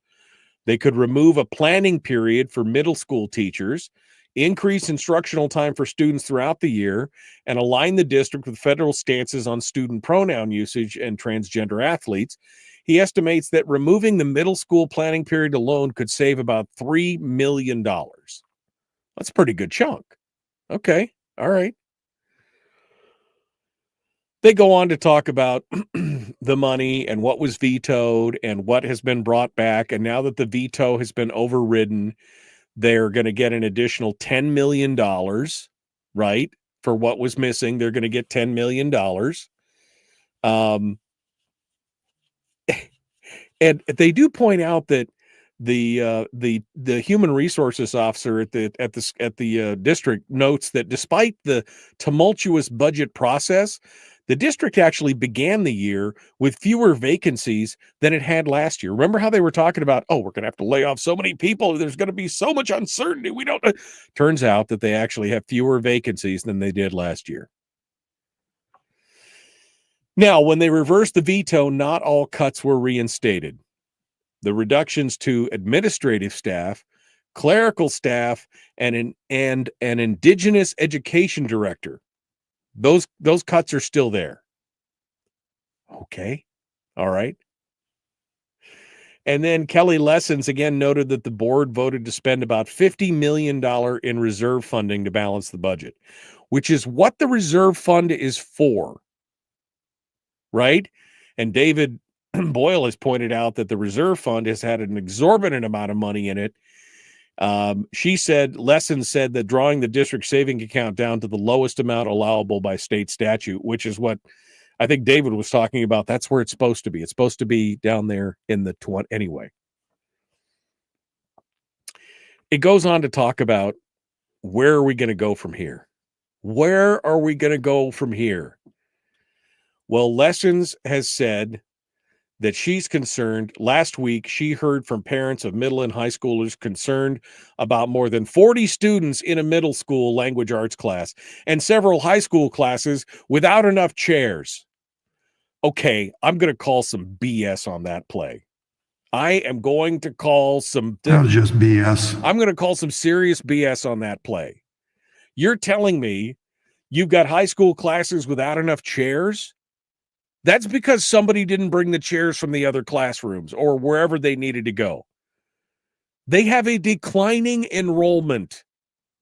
They could remove a planning period for middle school teachers, increase instructional time for students throughout the year, and align the district with federal stances on student pronoun usage and transgender athletes. He estimates that removing the middle school planning period alone could save about $3 million. That's a pretty good chunk. Okay. All right. They go on to talk about the money and what was vetoed and what has been brought back. And now that the veto has been overridden, they're going to get an additional $10 million, right? For what was missing, they're going to get $10 million. And they do point out that the human resources officer at the district notes that despite the tumultuous budget process, the district actually began the year with fewer vacancies than it had last year. Remember how they were talking about, oh, we're going to have to lay off so many people. There's going to be so much uncertainty. We don't. Turns out that they actually have fewer vacancies than they did last year. Now, when they reversed the veto, not all cuts were reinstated. The reductions to administrative staff, clerical staff, and an indigenous education director, those cuts are still there. Okay. All right. And then Kelly Lessons again noted that the board voted to spend about $50 million in reserve funding to balance the budget, which is what the reserve fund is for, right? And David Boyle has pointed out that the reserve fund has had an exorbitant amount of money in it. Lessons said that drawing the district saving account down to the lowest amount allowable by state statute, which is what I think David was talking about. That's where it's supposed to be. It's supposed to be down there in the 20 anyway. It goes on to talk about where are we going to go from here? Where are we going to go from here? Well, Lessons has said that she's concerned. Last week, she heard from parents of middle and high schoolers concerned about more than 40 students in a middle school language arts class and several high school classes without enough chairs. Okay, I'm going to call some BS on that play. I am going to call some... That was just BS. I'm going to call some serious BS on that play. You're telling me you've got high school classes without enough chairs? That's because somebody didn't bring the chairs from the other classrooms or wherever they needed to go. They have a declining enrollment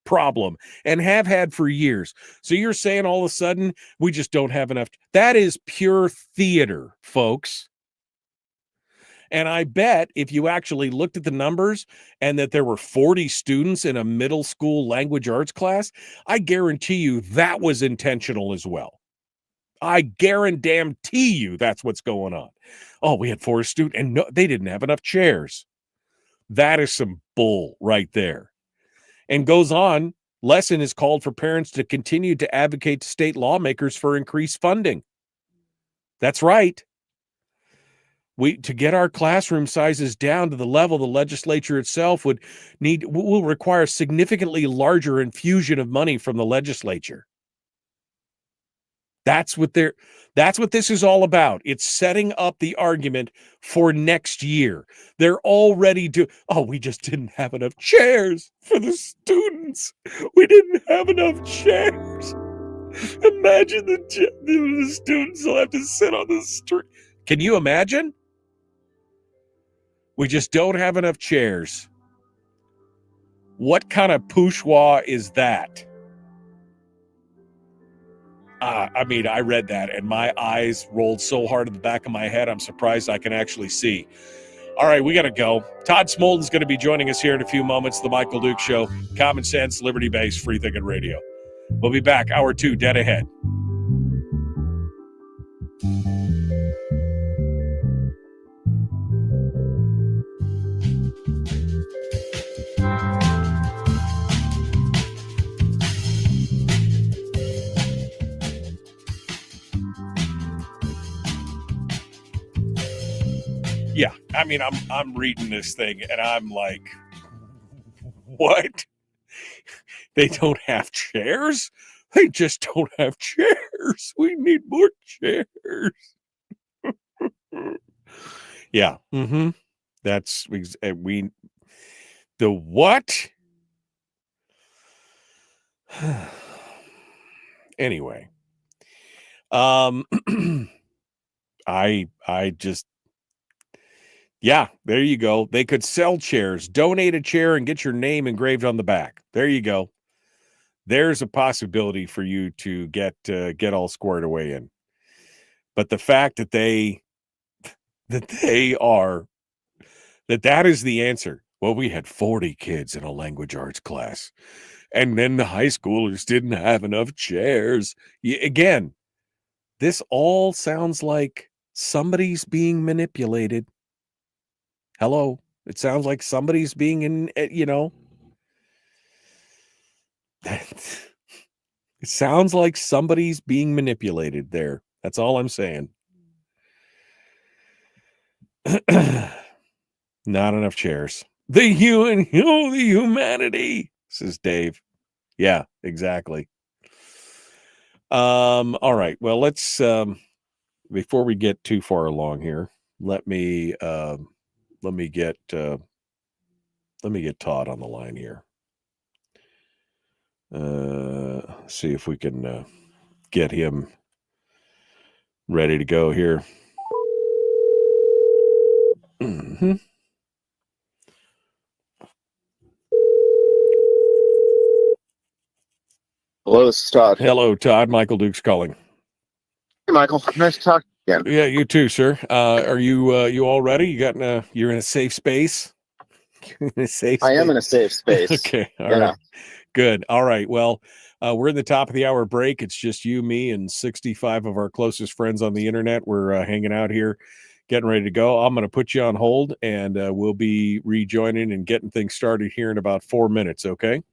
problem and have had for years. So you're saying all of a sudden we just don't have enough. That is pure theater, folks. And I bet if you actually looked at the numbers and that there were 40 students in a middle school language arts class, I guarantee you that was intentional as well. I guarantee you that's what's going on. Oh, we had 4 students and no, they didn't have enough chairs. That is some bull right there. And goes on, Lesson has called for parents to continue to advocate to state lawmakers for increased funding. That's right. To get our classroom sizes down to the level the legislature itself will require significantly larger infusion of money from the legislature. That's what this is all about. It's setting up the argument for next year. They're already we just didn't have enough chairs for the students. We didn't have enough chairs. Imagine the students will have to sit on the street. Can you imagine? We just don't have enough chairs. What kind of bourgeois is that? I read that and my eyes rolled so hard in the back of my head, I'm surprised I can actually see. All right, we got to go. Todd Smolden's going to be joining us here in a few moments. The Michael Duke Show, common sense, liberty-based, free thinking radio. We'll be back, hour 2, dead ahead. Yeah, I'm reading this thing and I'm like, what? They don't have chairs? They just don't have chairs. We need more chairs. Yeah. Mm-hmm. That's the what? Anyway. I just, yeah, there you go. They could sell chairs, donate a chair and get your name engraved on the back. There you go. There's a possibility for you to get all squared away in. But the fact that that is the answer. Well, we had 40 kids in a language arts class, and then the high schoolers didn't have enough chairs. Again, this all sounds like somebody's being manipulated. Hello. It sounds like somebody's being it sounds like somebody's being manipulated there. That's all I'm saying. Not enough chairs. The humanity, says Dave. Yeah, exactly. All right. Well, let's before we get too far along here, let me get Todd on the line here. See if we can get him ready to go here. Mm-hmm. Hello, this is Todd. Hello, Todd. Michael Duke's calling. Hey, Michael. Nice to talk again. Yeah, you too, sir. Are you all ready? You're in a safe space? In a safe I am space? in a safe space. Okay. All Yeah. right. Good. All right. Well, we're in the top of the hour break. It's just you, me, and 65 of our closest friends on the internet. We're hanging out here, getting ready to go. I'm going to put you on hold, and we'll be rejoining and getting things started here in about 4 minutes. Okay.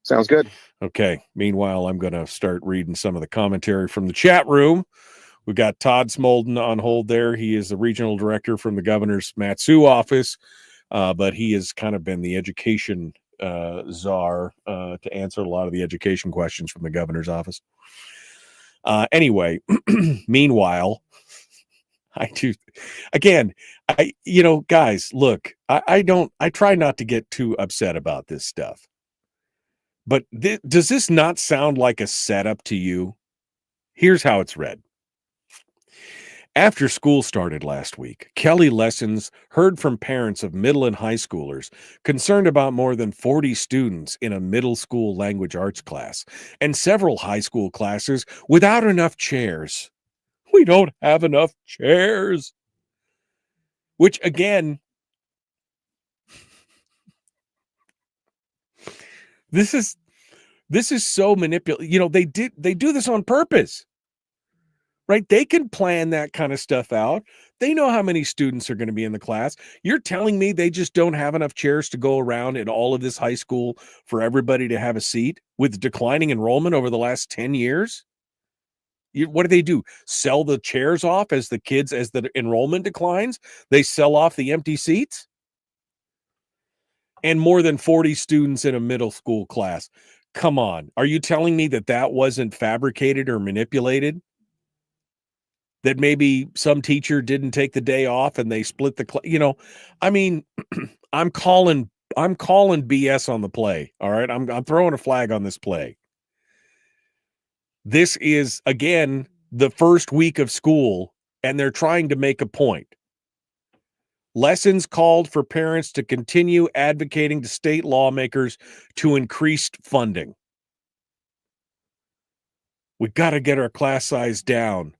Sounds good. Okay. Meanwhile, I'm going to start reading some of the commentary from the chat room. We've got Todd Smolden on hold there. He is the regional director from the governor's Matsu office, but he has kind of been the education czar to answer a lot of the education questions from the governor's office. Anyway, meanwhile, guys, look, I try not to get too upset about this stuff. But does this not sound like a setup to you? Here's how it's read. After school started last week, Kelly Lessons heard from parents of middle and high schoolers concerned about more than 40 students in a middle school language arts class and several high school classes without enough chairs. We don't have enough chairs. Which, again, this is so manipulative. They do this on purpose. Right? They can plan that kind of stuff out. They know how many students are going to be in the class. You're telling me they just don't have enough chairs to go around in all of this high school for everybody to have a seat with declining enrollment over the last 10 years? What do? Sell the chairs off as the enrollment declines? They sell off the empty seats? And more than 40 students in a middle school class. Come on. Are you telling me that wasn't fabricated or manipulated? That maybe some teacher didn't take the day off and they split the class. I'm calling BS on the play. All right. I'm throwing a flag on this play. This is, again, the first week of school, and they're trying to make a point. Lessons called for parents to continue advocating to state lawmakers to increase funding. We've got to get our class size down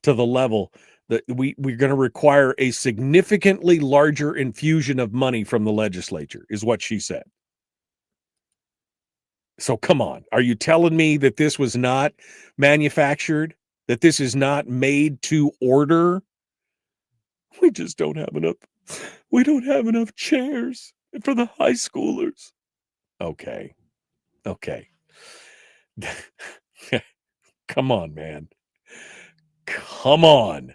to the level that we're going to require a significantly larger infusion of money from the legislature, is what she said. So come on. Are you telling me that this was not manufactured? That this is not made to order? We just don't have enough. We don't have enough chairs for the high schoolers. Okay. Come on, man. Come on.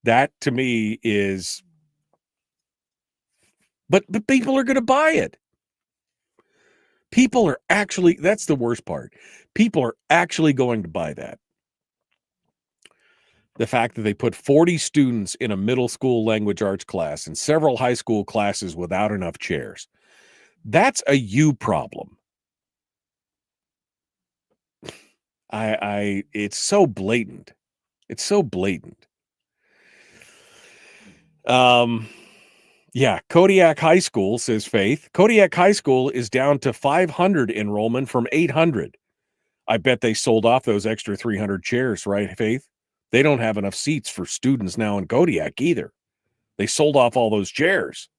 That to me is, but people are going to buy it. People are actually, that's the worst part. People are actually going to buy that. The fact that they put 40 students in a middle school language arts class and several high school classes without enough chairs. That's a you problem. It's so blatant. It's so blatant. Yeah, Kodiak High School, says Faith. Kodiak High School is down to 500 enrollment from 800. I bet they sold off those extra 300 chairs, right, Faith? They don't have enough seats for students now in Kodiak either. They sold off all those chairs.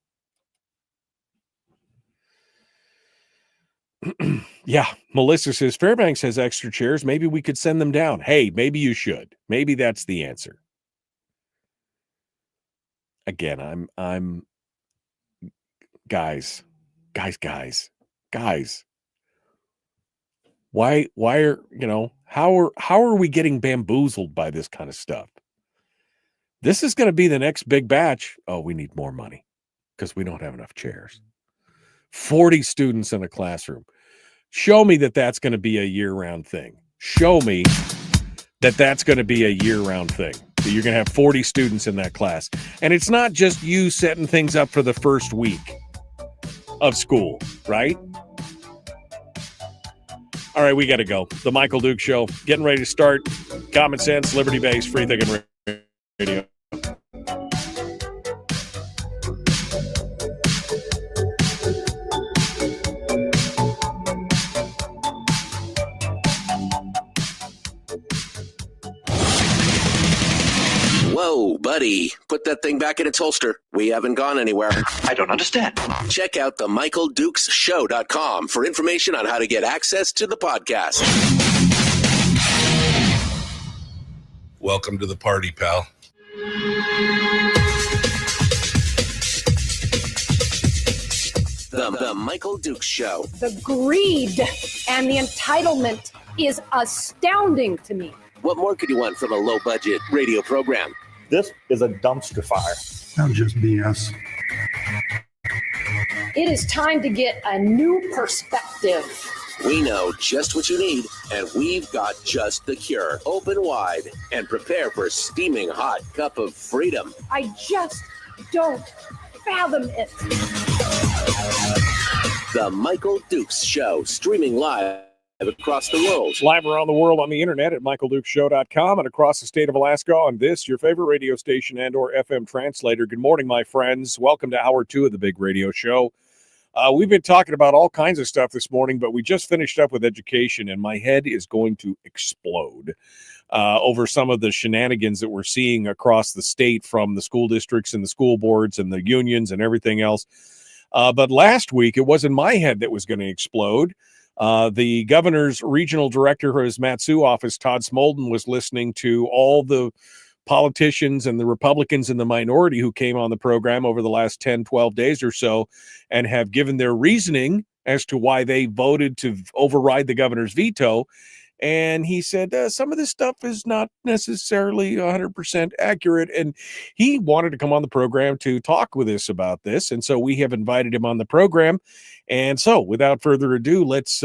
Yeah, Melissa says Fairbanks has extra chairs. Maybe we could send them down. Hey, maybe you should. Maybe that's the answer. Again, I'm guys. Why are, how are we getting bamboozled by this kind of stuff? This is going to be the next big batch. Oh, we need more money because we don't have enough chairs. 40 students in a classroom. Show me that that's going to be a year-round thing. Show me that that's going to be a year-round thing. That you're going to have 40 students in that class. And it's not just you setting things up for the first week of school, right? All right, we got to go. The Michael Duke Show. Getting ready to start. Common sense, liberty-based, free thinking radio. Buddy, put that thing back in its holster. We haven't gone anywhere. I don't understand. Check out themichaeldukesshow.com for information on how to get access to the podcast. Welcome to the party, pal. The Michael Dukes Show. The greed and the entitlement is astounding to me. What more could you want from a low-budget radio program? This is a dumpster fire. That's just BS. It is time to get a new perspective. We know just what you need, and we've got just the cure. Open wide and prepare for a steaming hot cup of freedom. I just don't fathom it. The Michael Dukes Show, streaming live across the world. Live around the world on the internet at michaeldukeshow.com and across the state of Alaska on this, your favorite radio station and or FM translator. Good morning, my friends. Welcome to Hour 2 of the Big Radio Show. We've been talking about all kinds of stuff this morning, but we just finished up with education, and my head is going to explode over some of the shenanigans that we're seeing across the state from the school districts and the school boards and the unions and everything else. But last week, it wasn't my head that was going to explode. The governor's regional director for his Matsu office, Todd Smolden, was listening to all the politicians and the Republicans in the minority who came on the program over the last 10, 12 days or so and have given their reasoning as to why they voted to override the governor's veto. And he said some of this stuff is not necessarily 100% accurate. And he wanted to come on the program to talk with us about this. And so we have invited him on the program. And so without further ado, let's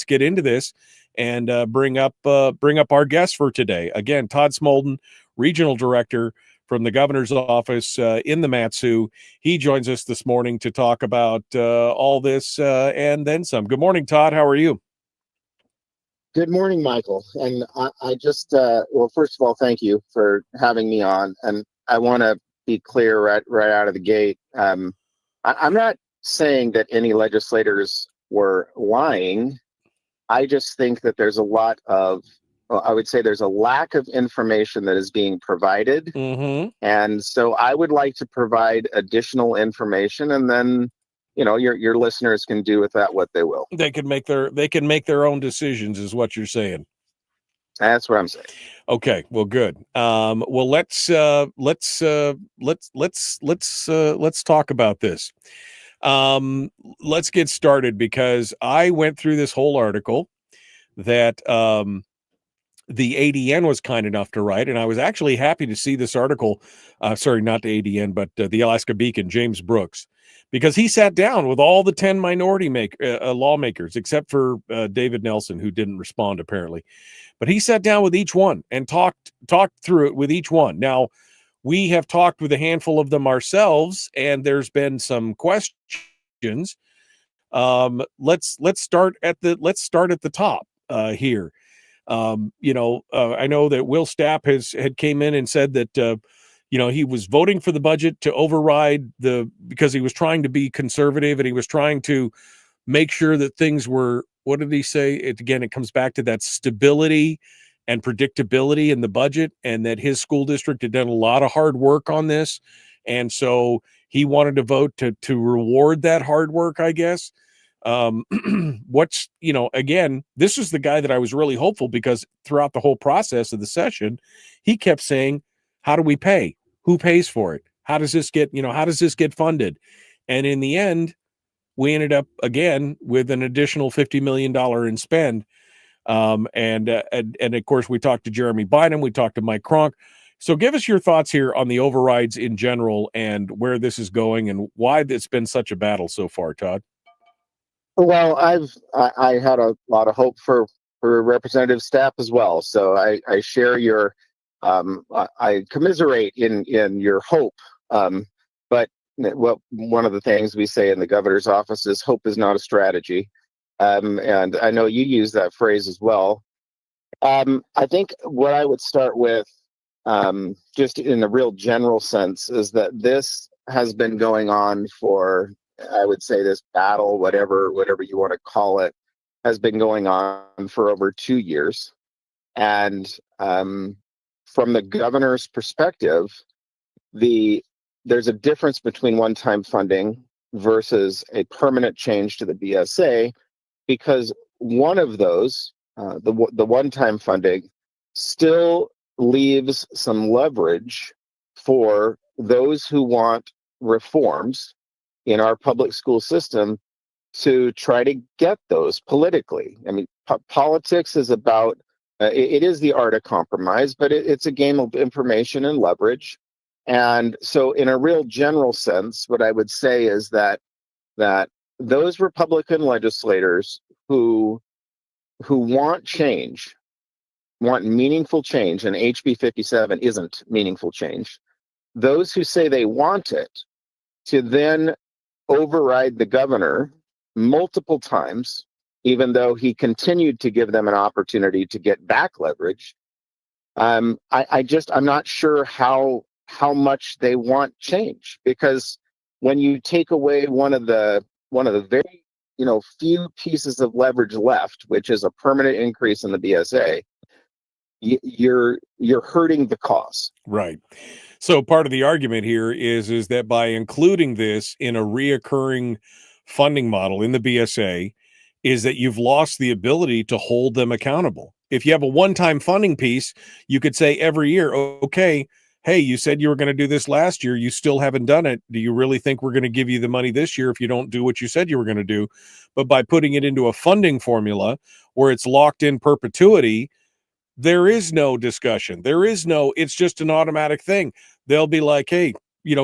get into this and bring up our guest for today. Again, Todd Smolden, regional director from the governor's office in the Matsu. He joins us this morning to talk about all this and then some. Good morning, Todd. How are you? Good morning, Michael. And I just, well, first of all, thank you for having me on. And I want to be clear right out of the gate. I'm not saying that any legislators were lying. I just think that there's a lot of, I would say there's a lack of information that is being provided. Mm-hmm. And so I would like to provide additional information, and then, you know, your listeners can do with that what they will. They can make their own decisions, is what you're saying. That's what I'm saying. Okay, well, good. Well, let's talk about this. Let's get started, because I went through this whole article that the ADN was kind enough to write, and I was actually happy to see this article. Sorry, not the ADN, but the Alaska Beacon, James Brooks, because he sat down with all the 10 minority lawmakers, except for David Nelson, who didn't respond apparently. But he sat down with each one and talked through it with each one. Now, we have talked with a handful of them ourselves, and there's been some questions. Let's start at the top here. I know that Will Stapp had came in and said that he was voting for the budget to override because he was trying to be conservative, and he was trying to make sure that things were, what did he say? It comes back to that stability and predictability in the budget, and that his school district had done a lot of hard work on this. And so he wanted to vote to reward that hard work, I guess. Again, this is the guy that I was really hopeful, because throughout the whole process of the session, he kept saying, how do we pay? Who pays for it? How does this get funded? And in the end, we ended up again with an additional $50 million in spend. And of course, we talked to Jeremy Bynum, we talked to Mike Cronk. So give us your thoughts here on the overrides in general and where this is going and why it's been such a battle so far, Todd. Well, I had a lot of hope for Representative Stapp as well. So I share your, I commiserate in your hope. But one of the things we say in the governor's office is hope is not a strategy. And I know you use that phrase as well. I think what I would start with, just in a real general sense, is that this has been going on for, I would say, this battle, whatever you want to call it, has been going on for over 2 years. And from the governor's perspective, there's a difference between one-time funding versus a permanent change to the BSA, because one of those, the one-time funding, still leaves some leverage for those who want reforms in our public school system to try to get those politically. I mean, politics is about, it is the art of compromise, but it's a game of information and leverage. And so in a real general sense, what I would say is that those Republican legislators who want change, want meaningful change, and HB 57 isn't meaningful change, those who say they want it, to then override the governor multiple times, even though he continued to give them an opportunity to get back leverage. I'm not sure how much they want change, because when you take away one of the very few pieces of leverage left, which is a permanent increase in the BSA, you're hurting the cause. Right. So part of the argument here is that by including this in a reoccurring funding model in the BSA, is that you've lost the ability to hold them accountable. If you have a one-time funding piece, you could say every year, okay, hey, you said you were going to do this last year. You still haven't done it. Do you really think we're going to give you the money this year if you don't do what you said you were going to do? But by putting it into a funding formula where it's locked in perpetuity, there is no discussion. It's just an automatic thing. They'll be like, hey,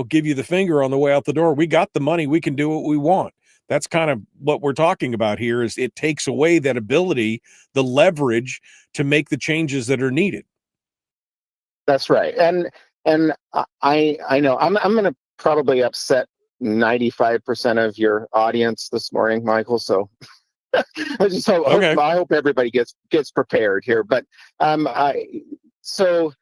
give you the finger on the way out the door. We got the money. We can do what we want. That's kind of what we're talking about here, is it takes away that ability, the leverage to make the changes that are needed. That's right. And I know I'm going to probably upset 95% of your audience this morning, Michael. So I hope everybody gets prepared here. But so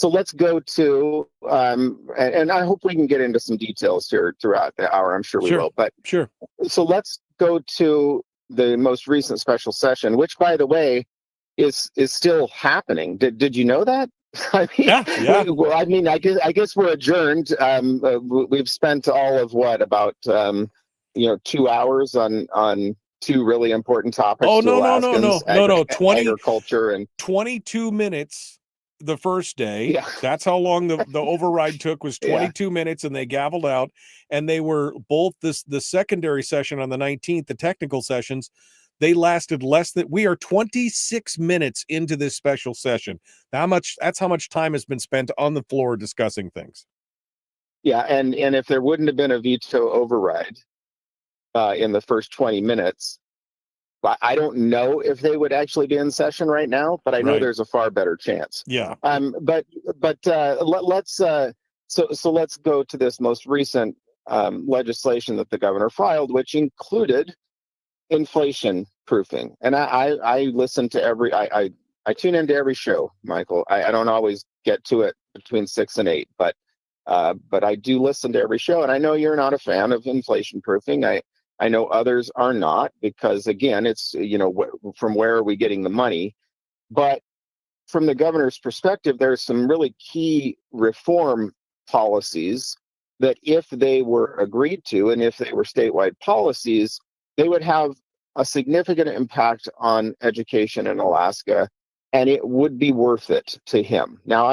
let's go to and I hope we can get into some details here throughout the hour. I'm sure we will. But sure. So let's go to the most recent special session, which, by the way, is still happening. Did you know that? I mean, I guess we're adjourned. We've spent all of about 2 hours on two really important topics. Oh, no. 20 agriculture and 22 minutes the first day. Yeah. That's how long the override took, was 22 minutes, and they gavelled out. And they were both the secondary session on the 19th, the technical sessions, they lasted less than, we are 26 minutes into this special session. That's how much time has been spent on the floor discussing things. Yeah, and if there wouldn't have been a veto override in the first 20 minutes, I don't know if they would actually be in session right now, but I know there's a far better chance. Yeah. But let's let's go to this most recent legislation that the governor filed, which included inflation proofing. And I listen to I tune into every show, Michael. I don't always get to it between 6 and 8, but I do listen to every show. And I know you're not a fan of inflation proofing. I know others are not, because again, it's, from where are we getting the money? But from the governor's perspective, there's some really key reform policies that, if they were agreed to, and if they were statewide policies, they would have a significant impact on education in Alaska, and it would be worth it to him. Now,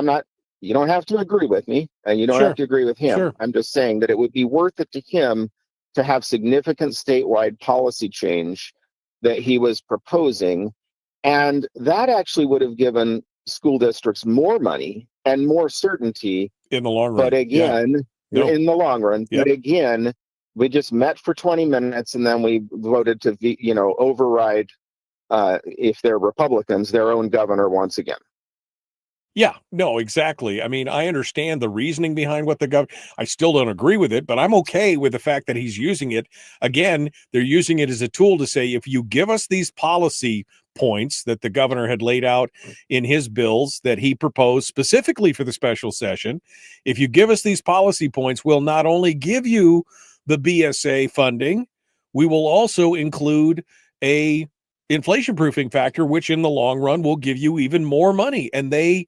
you don't have to agree with me, and you don't have to agree with him. Sure. I'm just saying that it would be worth it to him to have significant statewide policy change that he was proposing. And that actually would have given school districts more money and more certainty in the long run. But again, in the long run, but again, we just met for 20 minutes and then we voted to, override, if they're Republicans, their own governor once again. Yeah, no, exactly. I mean, I understand the reasoning behind what the governor, I still don't agree with it, but I'm okay with the fact that he's using it. Again, they're using it as a tool to say, if you give us these policy points that the governor had laid out in his bills that he proposed specifically for the special session, if you give us these policy points, we'll not only give you the BSA funding, we will also include a inflation proofing factor, which in the long run will give you even more money. And they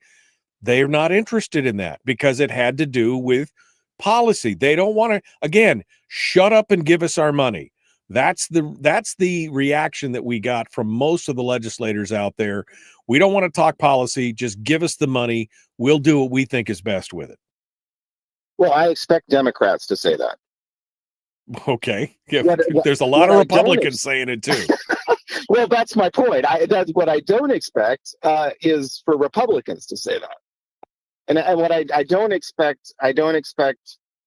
They're not interested in that because it had to do with policy. They don't want to, again, shut up and give us our money. That's the reaction that we got from most of the legislators out there. We don't want to talk policy. Just give us the money. We'll do what we think is best with it. Well, I expect Democrats to say that. Okay. Yeah, What- there's a lot what of I don't Republicans saying it too. Well, that's my point. That's what I don't expect is for Republicans to say that. And what I don't expect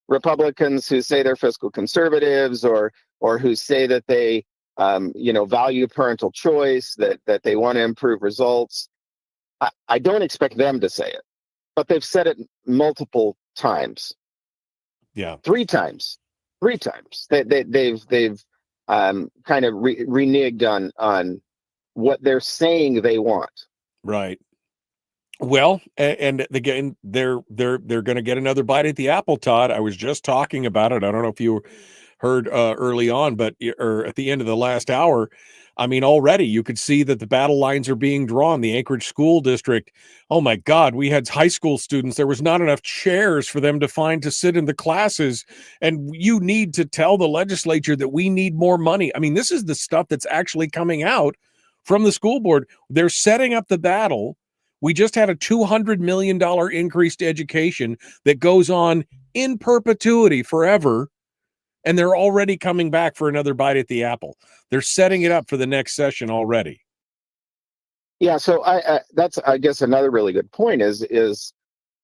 Republicans who say they're fiscal conservatives or who say that they value parental choice, that they want to improve results. I don't expect them to say it, but they've said it multiple times. Yeah, three times. They've kind of reneged on what they're saying they want. right. Well, and again, they're going to get another bite at the apple, Todd. I was just talking about it. I don't know if you heard early on, but or at the end of the last hour, I mean, already you could see that the battle lines are being drawn. The Anchorage School District. Oh my God, we had high school students. There was not enough chairs for them to find to sit in the classes. And you need to tell the legislature that we need more money. I mean, this is the stuff that's actually coming out from the school board. They're setting up the battle. We just had a $200 million increase to education that goes on in perpetuity forever. And they're already coming back for another bite at the apple. They're setting it up for the next session already. Yeah, so that's, I guess, another really good point is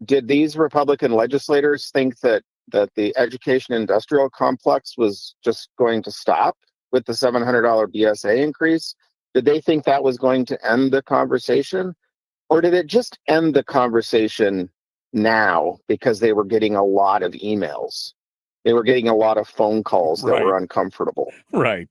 did these Republican legislators think that the education industrial complex was just going to stop with the $700 BSA increase? Did they think that was going to end the conversation? Or did it just end the conversation now because they were getting a lot of emails? They were getting a lot of phone calls that were uncomfortable. Right.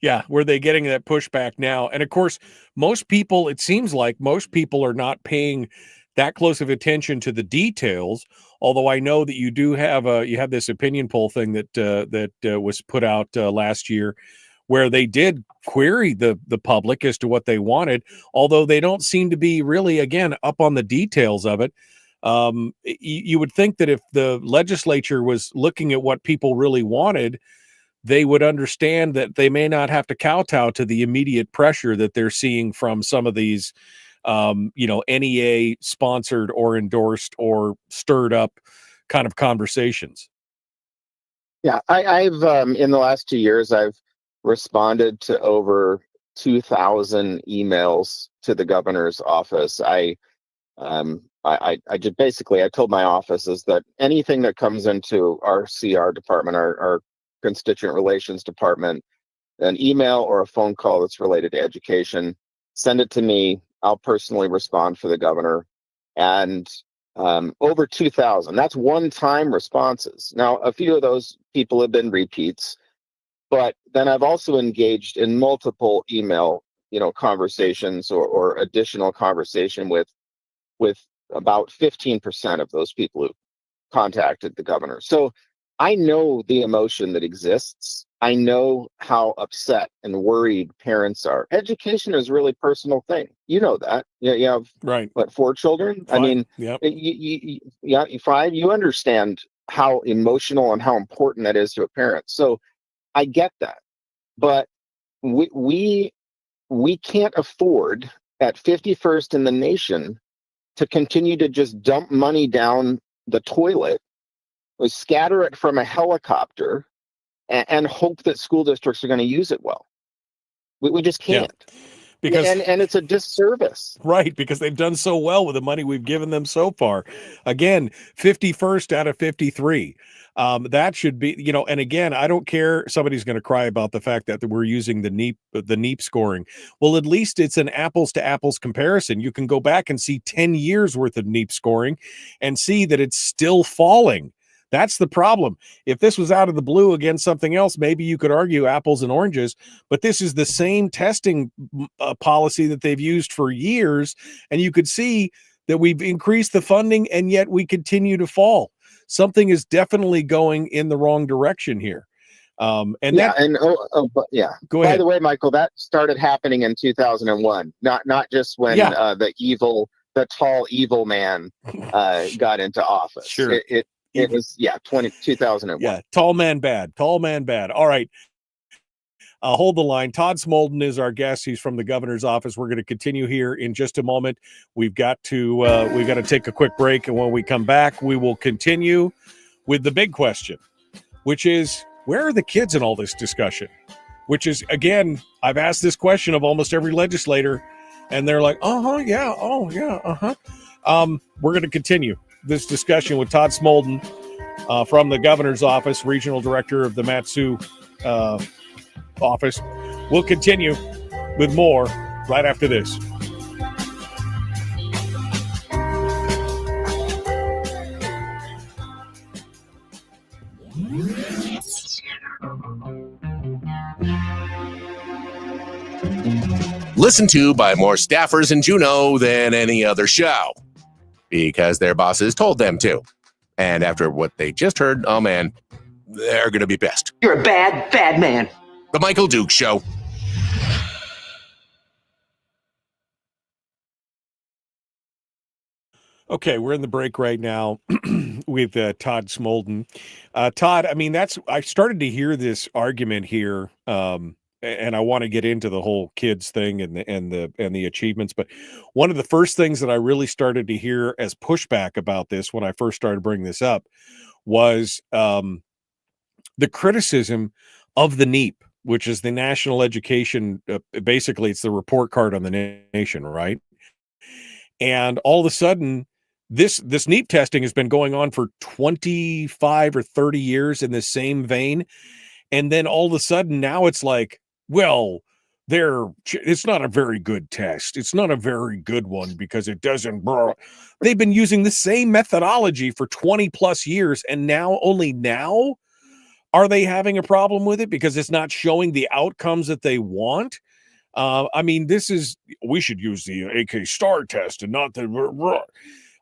Yeah, were they getting that pushback now? And of course, most people, it seems like most people are not paying that close of attention to the details. Although I know that you do have this opinion poll thing that was put out last year, where they did query the public as to what they wanted, although they don't seem to be really, again, up on the details of it. You would think that if the legislature was looking at what people really wanted, they would understand that they may not have to kowtow to the immediate pressure that they're seeing from some of these, NEA sponsored or endorsed or stirred up kind of conversations. Yeah, I've in the last 2 years, I've responded to over 2,000 emails to the governor's office. I just basically, I told my offices that anything that comes into our CR department, our constituent relations department, an email or a phone call that's related to education, send it to me. I'll personally respond for the governor. And over 2,000, that's one-time responses. Now, a few of those people have been repeats, but then I've also engaged in multiple email, conversations or additional conversation with about 15% of those people who contacted the governor. So I know the emotion that exists. I know how upset and worried parents are. Education is a really personal thing. You know that. You have, what, 4 children? 5. I mean, yep. you 5, you understand how emotional and how important that is to a parent. So I get that. But we can't afford at 51st in the nation to continue to just dump money down the toilet, or scatter it from a helicopter, and hope that school districts are going to use it well. We just can't. Yeah. Because and it's a disservice. Right, because they've done so well with the money we've given them so far. Again, 51st out of 53. That should be, and again, I don't care. Somebody's going to cry about the fact that we're using the NEEP scoring. Well, at least it's an apples to apples comparison. You can go back and see 10 years worth of NEEP scoring and see that it's still falling. That's the problem. If this was out of the blue against something else, maybe you could argue apples and oranges, but this is the same testing policy that they've used for years. And you could see that we've increased the funding and yet we continue to fall. Something is definitely going in the wrong direction here. Go By ahead. the way, Michael, that started happening in 2001, not just when the tall evil man got into office. Sure. It was 2001. Yeah, tall man bad. All right. Hold the line. Todd Smolden is our guest. He's from the governor's office. We're going to continue here in just a moment. We've got to take a quick break, and when we come back, we will continue with the big question, which is, where are the kids in all this discussion? Which is, again, I've asked this question of almost every legislator, and they're like, we're going to continue this discussion with Todd Smolden from the governor's office, regional director of the Matsu office. We'll continue with more right after this. Listened to by more staffers in Juneau than any other show, because their bosses told them to. And after what they just heard, oh man, they're going to be pissed. You're a bad, bad man. The Michael Duke Show. Okay, we're in the break right now with Todd Smolden. Todd, I mean, I started to hear this argument here, and I want to get into the whole kids thing and the achievements. But one of the first things that I really started to hear as pushback about this when I first started bringing this up was the criticism of the NEEP, which is the National Education. Basically, it's the report card on the nation, right? And all of a sudden, this NEEP testing has been going on for 25 or 30 years in the same vein. And then all of a sudden now it's like, well, it's not a very good test. It's not a very good one because it doesn't. They've been using the same methodology for 20 plus years. And only now are they having a problem with it because it's not showing the outcomes that they want. I mean, we should use the AK STAR test and not the.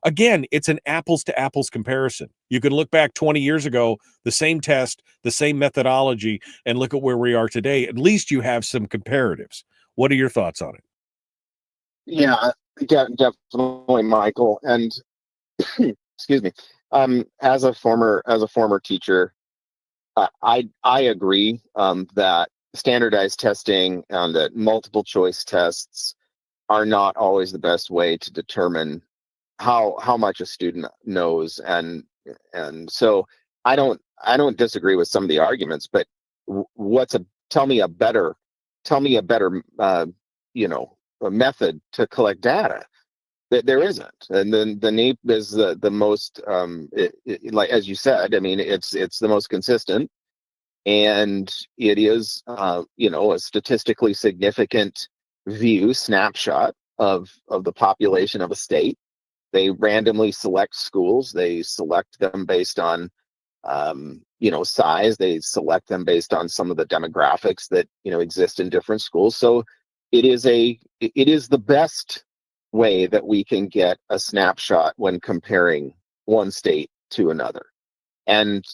Again, it's an apples to apples comparison. You can look back 20 years ago, the same test, the same methodology, and look at where we are today. At least you have some comparatives. What are your thoughts on it? Yeah, definitely, Michael. And excuse me. As a former teacher, I agree that standardized testing and that multiple choice tests are not always the best way to determine how much a student knows, and so I don't disagree with some of the arguments, but tell me a better a method to collect data. There isn't, and then the NEEP is the most like, as you said, I mean, it's the most consistent, and it is a statistically significant snapshot of the population of a state. They randomly select schools. They select them based on, size. They select them based on some of the demographics that exist in different schools. So it is the best way that we can get a snapshot when comparing one state to another. And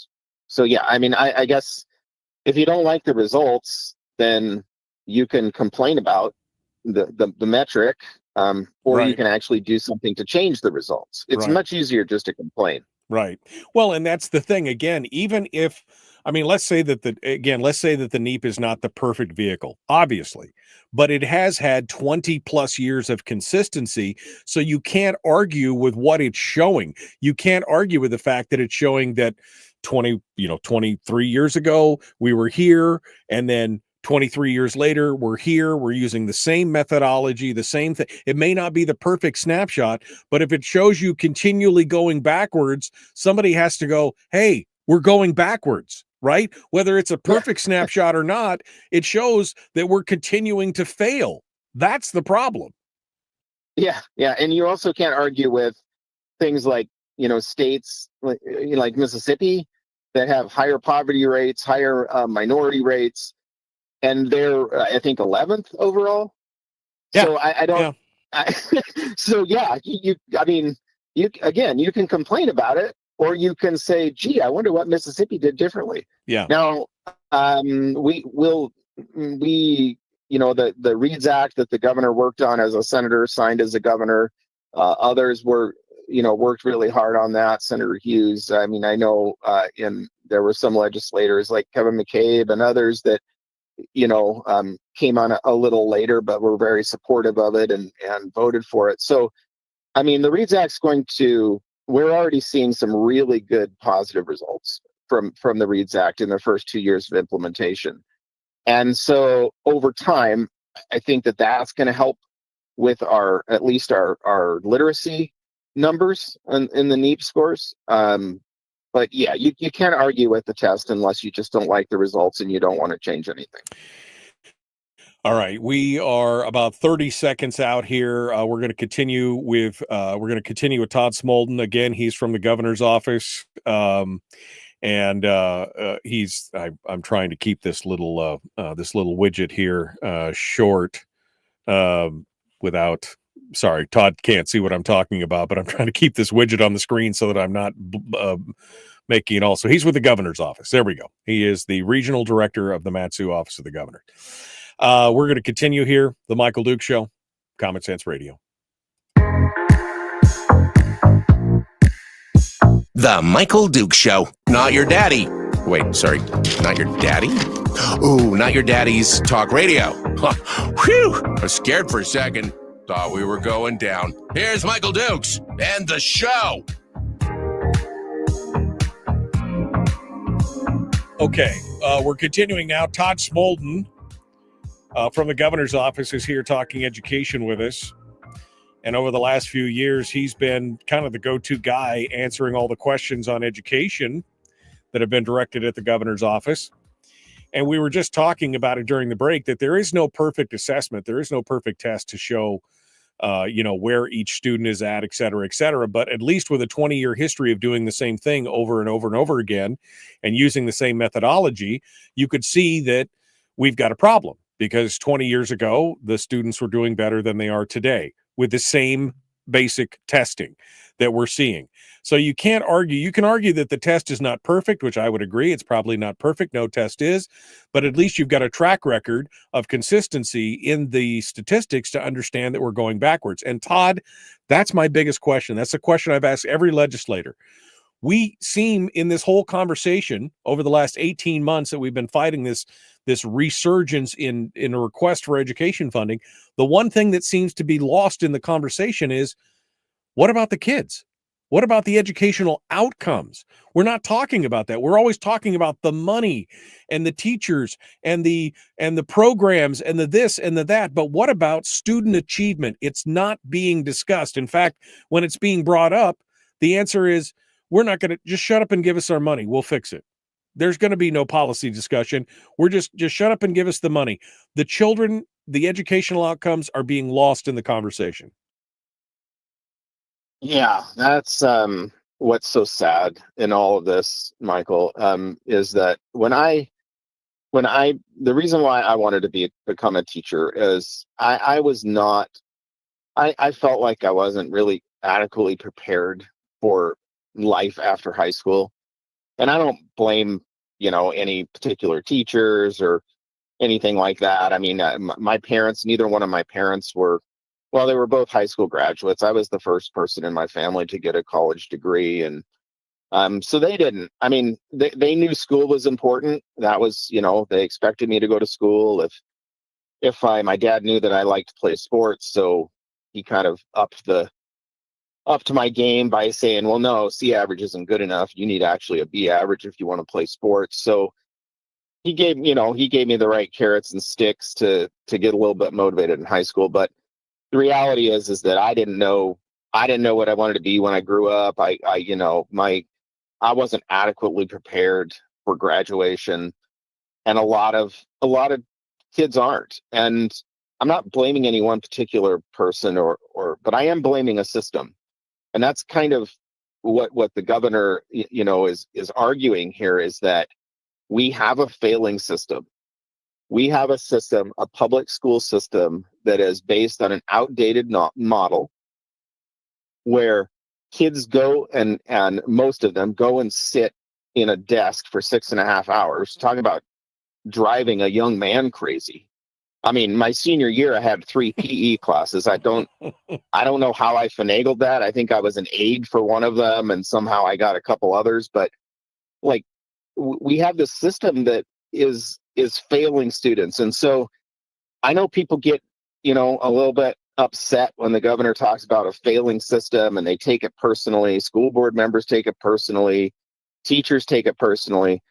so, yeah, I mean, I guess if you don't like the results, then you can complain about the metric. Or right. You can actually do something to change the results. It's right. much easier just to complain. Right. Well, and that's the thing. Again, even if, I mean, let's say that the NEEP is not the perfect vehicle, obviously, but it has had 20 plus years of consistency. So you can't argue with what it's showing. You can't argue with the fact that it's showing that 23 years ago, we were here, and then 23 years later, we're here, we're using the same methodology, the same thing. It may not be the perfect snapshot, but if it shows you continually going backwards, somebody has to go, hey, we're going backwards, right? Whether it's a perfect snapshot or not, it shows that we're continuing to fail. That's the problem. Yeah. And you also can't argue with things like, states like Mississippi that have higher poverty rates, higher minority rates, and they're, I think, 11th overall. Yeah. So I don't. Yeah. So yeah, you can complain about it, or you can say, "Gee, I wonder what Mississippi did differently." Yeah. Now, the Reads Act that the governor worked on as a senator, signed as a governor, Others were, worked really hard on that. Senator Hughes. I mean, I know there were some legislators like Kevin McCabe and others that, came on a little later, but were very supportive of it and voted for it. So, I mean, the READS Act's we're already seeing some really good positive results from the READS Act in the first 2 years of implementation. And so over time, I think that's going to help with at least our literacy numbers in the NEEP scores. But yeah, you can't argue with the test unless you just don't like the results and you don't want to change anything. All right, we are about 30 seconds out here. We're going to continue with Todd Smolden. Again, he's from the governor's office, and I'm trying to keep this little widget here short without. Sorry, Todd can't see what I'm talking about, but I'm trying to keep this widget on the screen so that I'm not making it all. So he's with the governor's office. There we go. He is the regional director of the Mat-Su office of the governor. We're going to continue here. The Michael Duke Show, Common Sense Radio. The Michael Duke Show. Not your daddy. Wait, sorry. Not your daddy? Ooh, not your daddy's talk radio. Whew. I was scared for a second. Thought we were going down. Here's Michael Dukes and the show. Okay, we're continuing now. Todd Smolden from the governor's office is here talking education with us. And over the last few years, he's been kind of the go-to guy answering all the questions on education that have been directed at the governor's office. And we were just talking about it during the break that there is no perfect assessment. There is no perfect test to show, where each student is at, et cetera, et cetera. But at least with a 20-year history of doing the same thing over and over and over again and using the same methodology, you could see that we've got a problem because 20 years ago, the students were doing better than they are today with the same basic testing that we're seeing. So you can't argue. You can argue that the test is not perfect, which I would agree. It's probably not perfect. No test is. But at least you've got a track record of consistency in the statistics to understand that we're going backwards. And Todd, that's my biggest question. That's the question I've asked every legislator. We seem in this whole conversation over the last 18 months that we've been fighting this resurgence in a request for education funding. The one thing that seems to be lost in the conversation is, what about the kids? What about the educational outcomes? We're not talking about that. We're always talking about the money and the teachers and the programs and the this and the that. But what about student achievement? It's not being discussed. In fact, when it's being brought up, the answer is, we're not going to just shut up and give us our money. We'll fix it. There's going to be no policy discussion. We're just shut up and give us the money. The children, the educational outcomes are being lost in the conversation. Yeah, that's what's so sad in all of this, Michael, is that the reason why I wanted to become a teacher is I felt like I wasn't really adequately prepared for life after high school. And I don't blame, any particular teachers or anything like that. I mean, my parents, neither one of my parents they were both high school graduates. I was the first person in my family to get a college degree. And so they didn't. I mean, they knew school was important. That was, they expected me to go to school. If my dad knew that I liked to play sports, so he kind of upped to my game by saying, well, no, C average isn't good enough. You need actually a B average if you want to play sports. So he gave me the right carrots and sticks to get a little bit motivated in high school. But the reality is that I didn't know what I wanted to be when I grew up. I wasn't adequately prepared for graduation, and a lot of kids aren't. And I'm not blaming any one particular person but I am blaming a system. And that's kind of what the governor, is arguing here, is that we have a failing system. We have a system, a public school system, that is based on an outdated model where kids go and most of them go and sit in a desk for 6.5 hours, talking about driving a young man crazy. I mean, my senior year, I had 3 PE classes. I don't know how I finagled that. I think I was an aide for one of them, and somehow I got a couple others. But like, we have this system that is failing students, and so I know people get, a little bit upset when the governor talks about a failing system, and they take it personally. School board members take it personally. Teachers take it personally.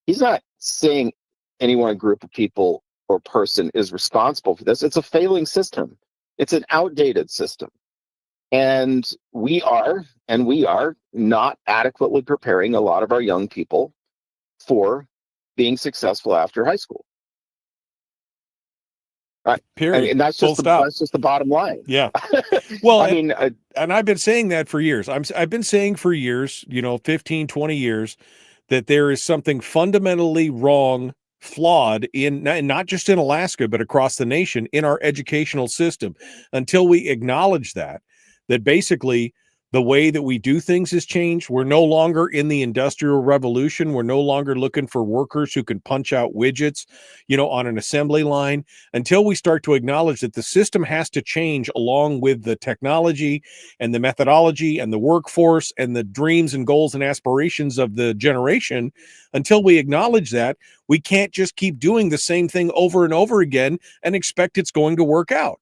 He's not saying any one group of people or person is responsible for this. It's a failing system. It's an outdated system. And we are not adequately preparing a lot of our young people for being successful after high school. Period. And that's Full just stop. that's just the bottom line. Yeah. Well, and I've been saying that for years. I've been saying for years, 15, 20 years, that there is something fundamentally wrong, flawed in not just in Alaska, but across the nation in our educational system. Until we acknowledge that basically the way that we do things has changed. We're no longer in the Industrial Revolution. We're no longer looking for workers who can punch out widgets, on an assembly line. Until we start to acknowledge that the system has to change along with the technology and the methodology and the workforce and the dreams and goals and aspirations of the generation, until we acknowledge that, we can't just keep doing the same thing over and over again and expect it's going to work out.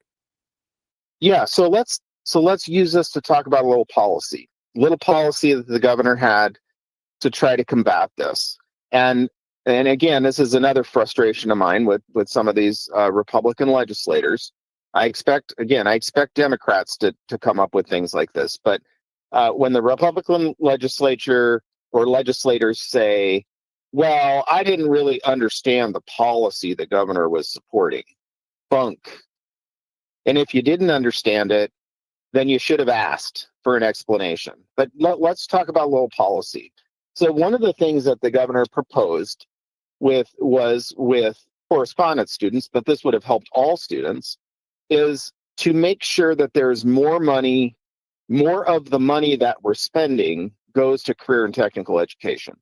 Yeah, so let's use this to talk about a little policy that the governor had to try to combat this. And again, this is another frustration of mine with some of these Republican legislators. I expect Democrats to come up with things like this. But when the Republican legislature or legislators say, well, I didn't really understand the policy the governor was supporting, bunk. And if you didn't understand it, then you should have asked for an explanation. But let's talk about a little policy. So one of the things that the governor proposed was with correspondence students, but this would have helped all students, is to make sure that there's more of the money that we're spending goes to career and technical education.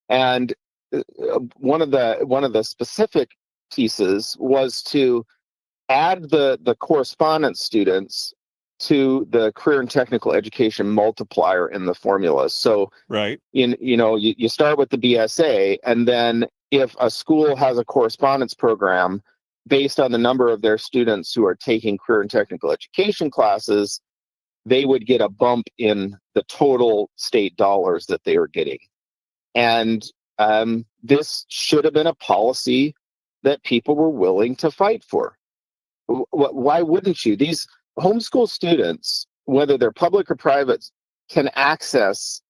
And one of the specific pieces was to add the correspondence students to the career and technical education multiplier in the formula. So right, you start with the BSA, and then if a school has a correspondence program based on the number of their students who are taking career and technical education classes, they would get a bump in the total state dollars that they were getting. And this should have been a policy that people were willing to fight for. Why wouldn't you? These homeschool students, whether they're public or private, can access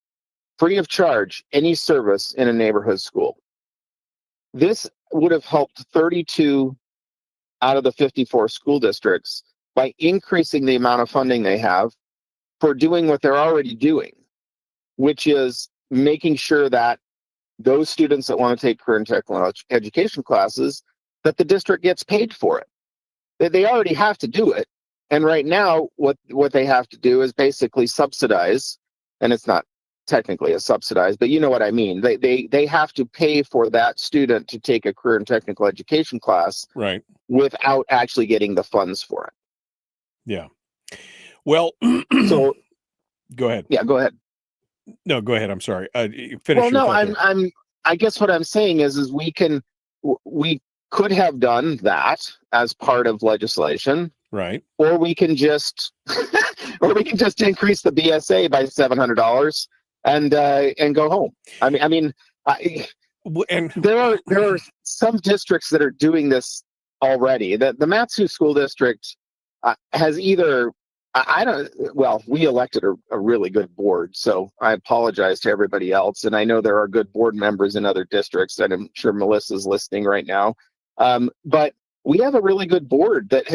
free of charge any service in a neighborhood school. This would have helped 32 out of the 54 school districts by increasing the amount of funding they have for doing what they're already doing, which is making sure that those students that want to take career and technical education classes, that the district gets paid for it. They already have to do it. And right now, what they have to do is basically subsidize, and it's not technically a subsidize, but you know what I mean. They have to pay for that student to take a career and technical education class, right, without actually getting the funds for it. Yeah. Well, so go ahead. Yeah, go ahead. No, go ahead. I'm sorry. Finish. Well, no, I guess what I'm saying is we could have done that as part of legislation, right? Or we can just increase the BSA by $700 and go home. And there are some districts that are doing this already. The Matsu School District has either we elected a really good board, so I apologize to everybody else. And I know there are good board members in other districts, and I'm sure Melissa's listening right now. But we have a really good board that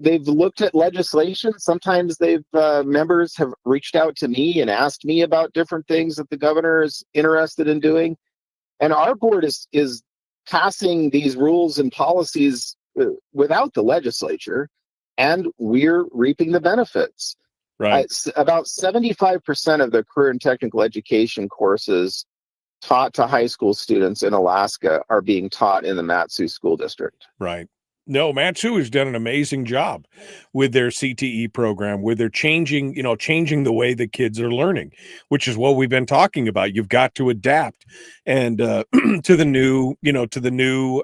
they've looked at legislation. Sometimes members have reached out to me and asked me about different things that the governor is interested in doing. And our board is passing these rules and policies without the legislature, and we're reaping the benefits. Right. About 75% of the career and technical education courses taught to high school students in Alaska are being taught in the Matsu school district. Right. No, Matsu has done an amazing job with their CTE program, with their changing the way the kids are learning, which is what we've been talking about. You've got to adapt and to the new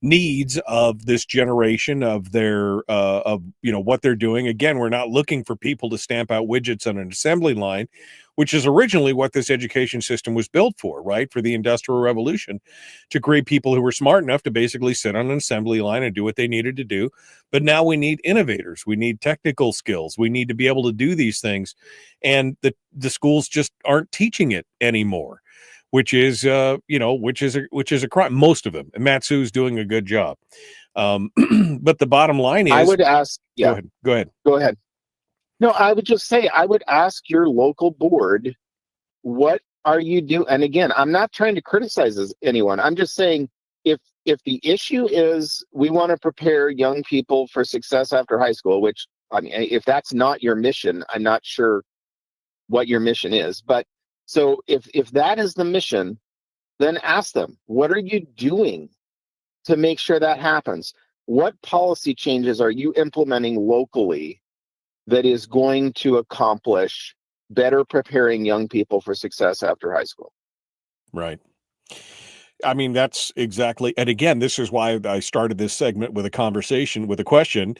needs of this generation, of their of what they're doing. Again, we're not looking for people to stamp out widgets on an assembly line, which is originally what this education system was built for, right? For the Industrial Revolution, to create people who were smart enough to basically sit on an assembly line and do what they needed to do. But now we need innovators. We need technical skills. We need to be able to do these things. And the schools just aren't teaching it anymore, which is a crime. Most of them. And Matsu's doing a good job. But the bottom line is, I would ask, yeah, go ahead. No, I would just say, I would ask your local board, what are you doing? And again, I'm not trying to criticize anyone. I'm just saying, if the issue is we want to prepare young people for success after high school, which, I mean, if that's not your mission, I'm not sure what your mission is. But so if that is the mission, then ask them, what are you doing to make sure that happens? What policy changes are you implementing locally that is going to accomplish better preparing young people for success after high school? Right. I mean, that's exactly, and again, this is why I started this segment with a conversation, with a question.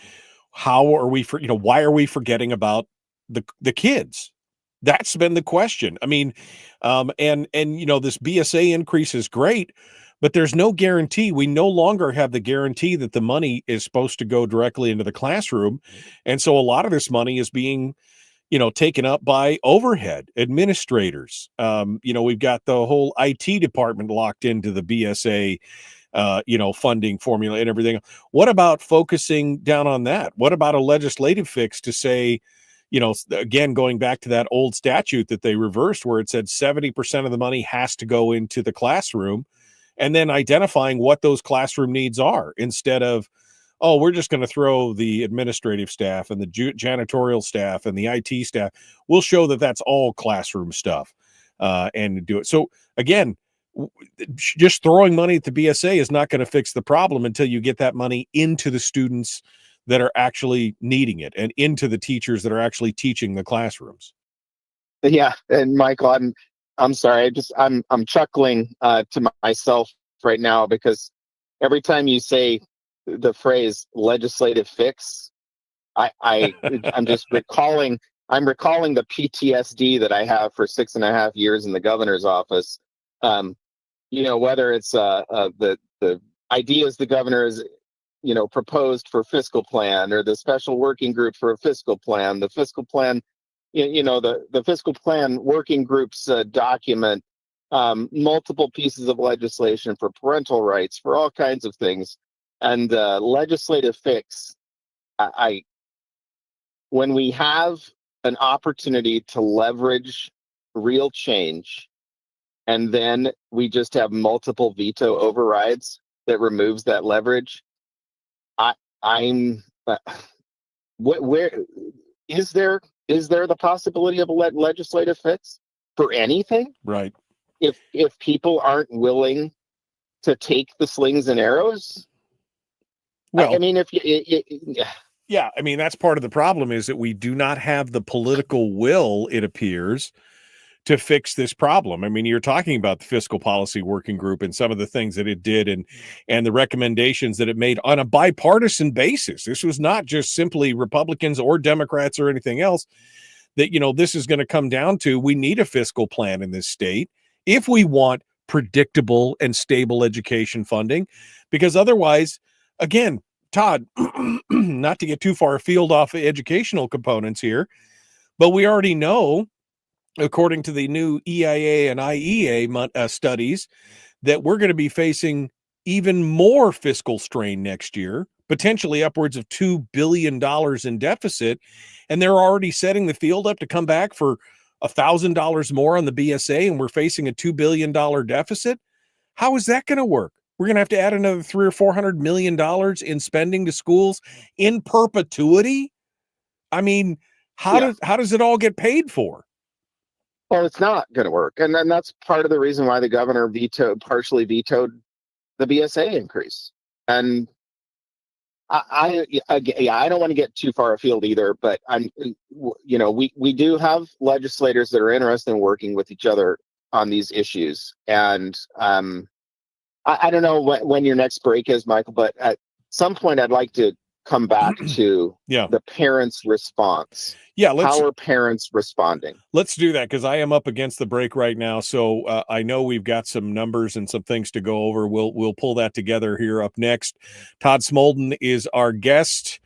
How are we why are we forgetting about the kids? That's been the question. I mean, and this BSA increase is great, but there's no guarantee. We no longer have the guarantee that the money is supposed to go directly into the classroom. And so a lot of this money is being, taken up by overhead administrators. We've got the whole IT department locked into the BSA, funding formula and everything. What about focusing down on that? What about a legislative fix to say, again, going back to that old statute that they reversed where it said 70% of the money has to go into the classroom, and then identifying what those classroom needs are, instead of, oh, we're just going to throw the administrative staff and the janitorial staff and the IT staff. We'll show that that's all classroom stuff and do it. So again, just throwing money at the BSA is not going to fix the problem until you get that money into the students that are actually needing it and into the teachers that are actually teaching the classrooms. Yeah, and Michael, I'm sorry, I'm chuckling to myself right now, because every time you say the phrase legislative fix, I'm just recalling the PTSD that I have for 6.5 years in the governor's office. Whether it's the ideas the governor has proposed for fiscal plan, or the special working group for a fiscal plan, the fiscal plan, the fiscal plan working group's document, multiple pieces of legislation for parental rights, for all kinds of things. And legislative fix, when we have an opportunity to leverage real change, and then we just have multiple veto overrides that removes that leverage, where is there the possibility of a legislative fix for anything? Right. If people aren't willing to take the slings and arrows, well, I mean, yeah, I mean, that's part of the problem, is that we do not have the political will, it appears, to fix this problem. I mean, you're talking about the fiscal policy working group and some of the things that it did, and the recommendations that it made on a bipartisan basis. This was not just simply Republicans or Democrats or anything else. That, this is going to come down to, we need a fiscal plan in this state if we want predictable and stable education funding, because otherwise, again, Todd, not to get too far afield off of educational components here, but we already know, according to the new EIA and IEA studies, that we're going to be facing even more fiscal strain next year, potentially upwards of $2 billion in deficit. And they're already setting the field up to come back for $1,000 more on the BSA, and we're facing a $2 billion deficit. How is that going to work? We're going to have to add another $300 or $400 million in spending to schools in perpetuity. I mean, how does it all get paid for? Well, it's not going to work, and then that's part of the reason why the governor partially vetoed the BSA increase. And I don't want to get too far afield either, but we do have legislators that are interested in working with each other on these issues. And I don't know when your next break is, Michael, but at some point I'd like to come back to the parents' response. Yeah, how are parents responding? Let's do that, because I am up against the break right now. So I know we've got some numbers and some things to go over. We'll pull that together here up next. Todd Smolden is our guest.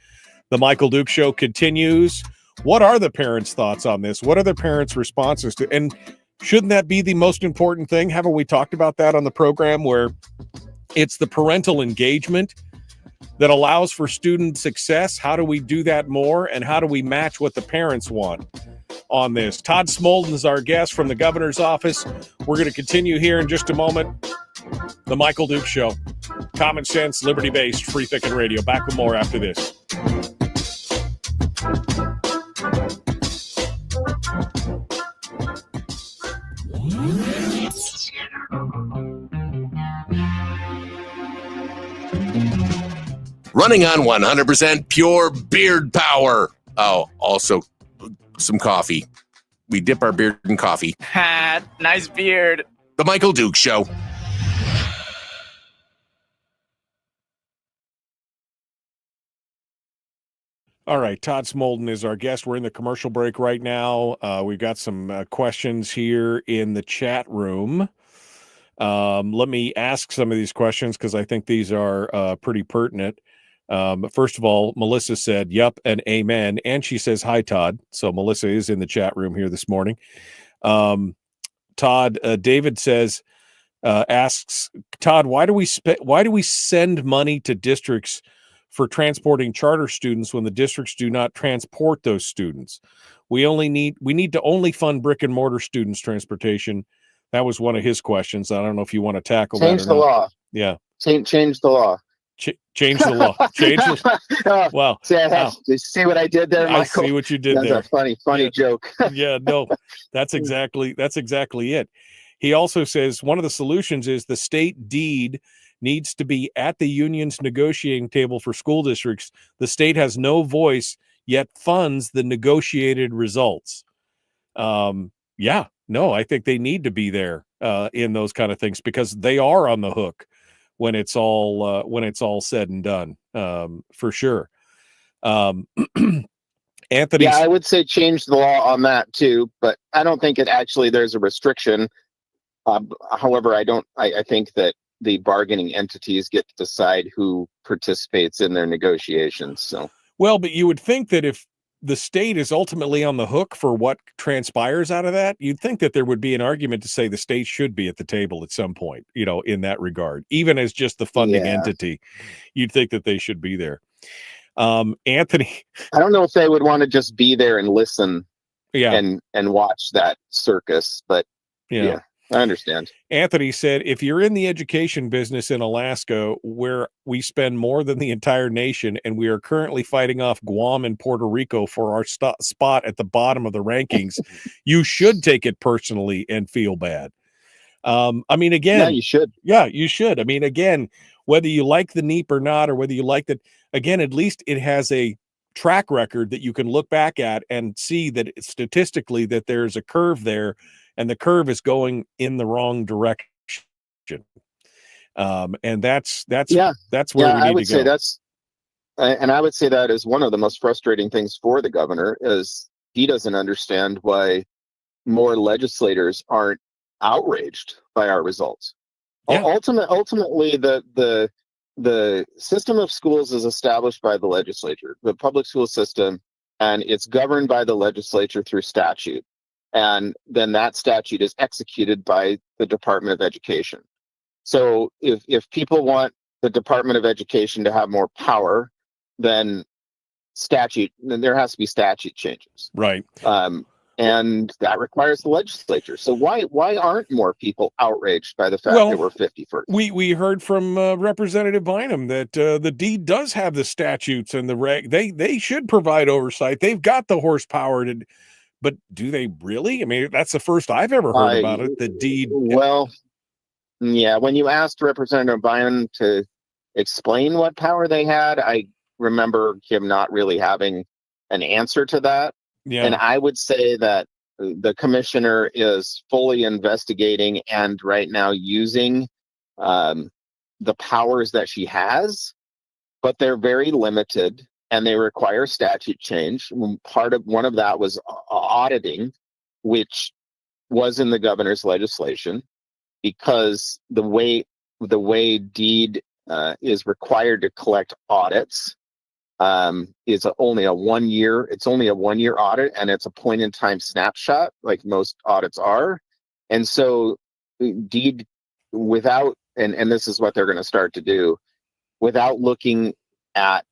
The Michael Duke Show continues. What are the parents' thoughts on this? What are the parents' responses to? And shouldn't that be the most important thing? Haven't we talked about that on the program, where it's the parental engagement that allows for student success? How do we do that more? And how do we match what the parents want on this? Todd Smolden is our guest from the governor's office. We're going to continue here in just a moment. The Michael Duke Show. Common sense, liberty-based, free thinking radio. Back with more after this. Running on 100% pure beard power. Oh, also some coffee. We dip our beard in coffee. Ha, nice beard. The Michael Duke Show. All right, Todd Smolden is our guest. We're in the commercial break right now. We've got some questions here in the chat room. Let me ask some of these questions because I think these are pretty pertinent. First of all, Melissa said, "Yup," and amen. And she says, "Hi, Todd." So Melissa is in the chat room here this morning. Todd, David says, asks, Todd, why do we send money to districts for transporting charter students when the districts do not transport those students? We need to only fund brick and mortar students transportation. That was one of his questions. I don't know if you want to tackle that. Change the law. Yeah. Change the law. Change the law. Change the Well, see what I did there, Michael? I see what you did there. That's a funny joke. Yeah, no, that's exactly it. He also says one of the solutions is the state deed needs to be at the union's negotiating table for school districts. The state has no voice, yet funds the negotiated results. I think they need to be there in those kind of things, because they are on the hook when it's all said and done, for sure. Anthony, yeah, I would say change the law on that too, but I don't think there's a restriction. However, I think that the bargaining entities get to decide who participates in their negotiations. So, well, but you would think that if the state is ultimately on the hook for what transpires out of that, you'd think that there would be an argument to say the state should be at the table at some point, in that regard, even as just the funding entity. You'd think that they should be there. Anthony, I don't know if they would want to just be there and listen and watch that circus, but yeah, I understand. Anthony said, if you're in the education business in Alaska, where we spend more than the entire nation, and we are currently fighting off Guam and Puerto Rico for our spot at the bottom of the rankings, you should take it personally and feel bad. Again, you should. Yeah, you should. Again, whether you like the NEEP or not, or whether you like that, again, at least it has a track record that you can look back at and see that statistically that there's a curve there, and the curve is going in the wrong direction. And that's where we need to go. I would say I would say that is one of the most frustrating things for the governor, is he doesn't understand why more legislators aren't outraged by our results. Yeah. Ultimately, the system of schools is established by the legislature, the public school system, and it's governed by the legislature through statute. And then that statute is executed by the Department of Education. So if people want the Department of Education to have more power, then there has to be statute changes. Right. And that requires the legislature. So why aren't more people outraged by the fact that we're 51st? We heard from Representative Bynum that the deed does have the statutes and the reg. They should provide oversight. They've got the horsepower But do they really? I mean, that's the first I've ever heard about it. The deed. Well, yeah. When you asked Representative Bynum to explain what power they had, I remember him not really having an answer to that. Yeah. And I would say that the commissioner is fully investigating and right now using the powers that she has, but they're very limited and they require statute change. One of that was auditing, which was in the governor's legislation, because the way deed is required to collect audits is only a 1 year. It's only a 1 year audit, and it's a point in time snapshot, like most audits are. And so, deed without, and this is what they're going to start to do, without looking at,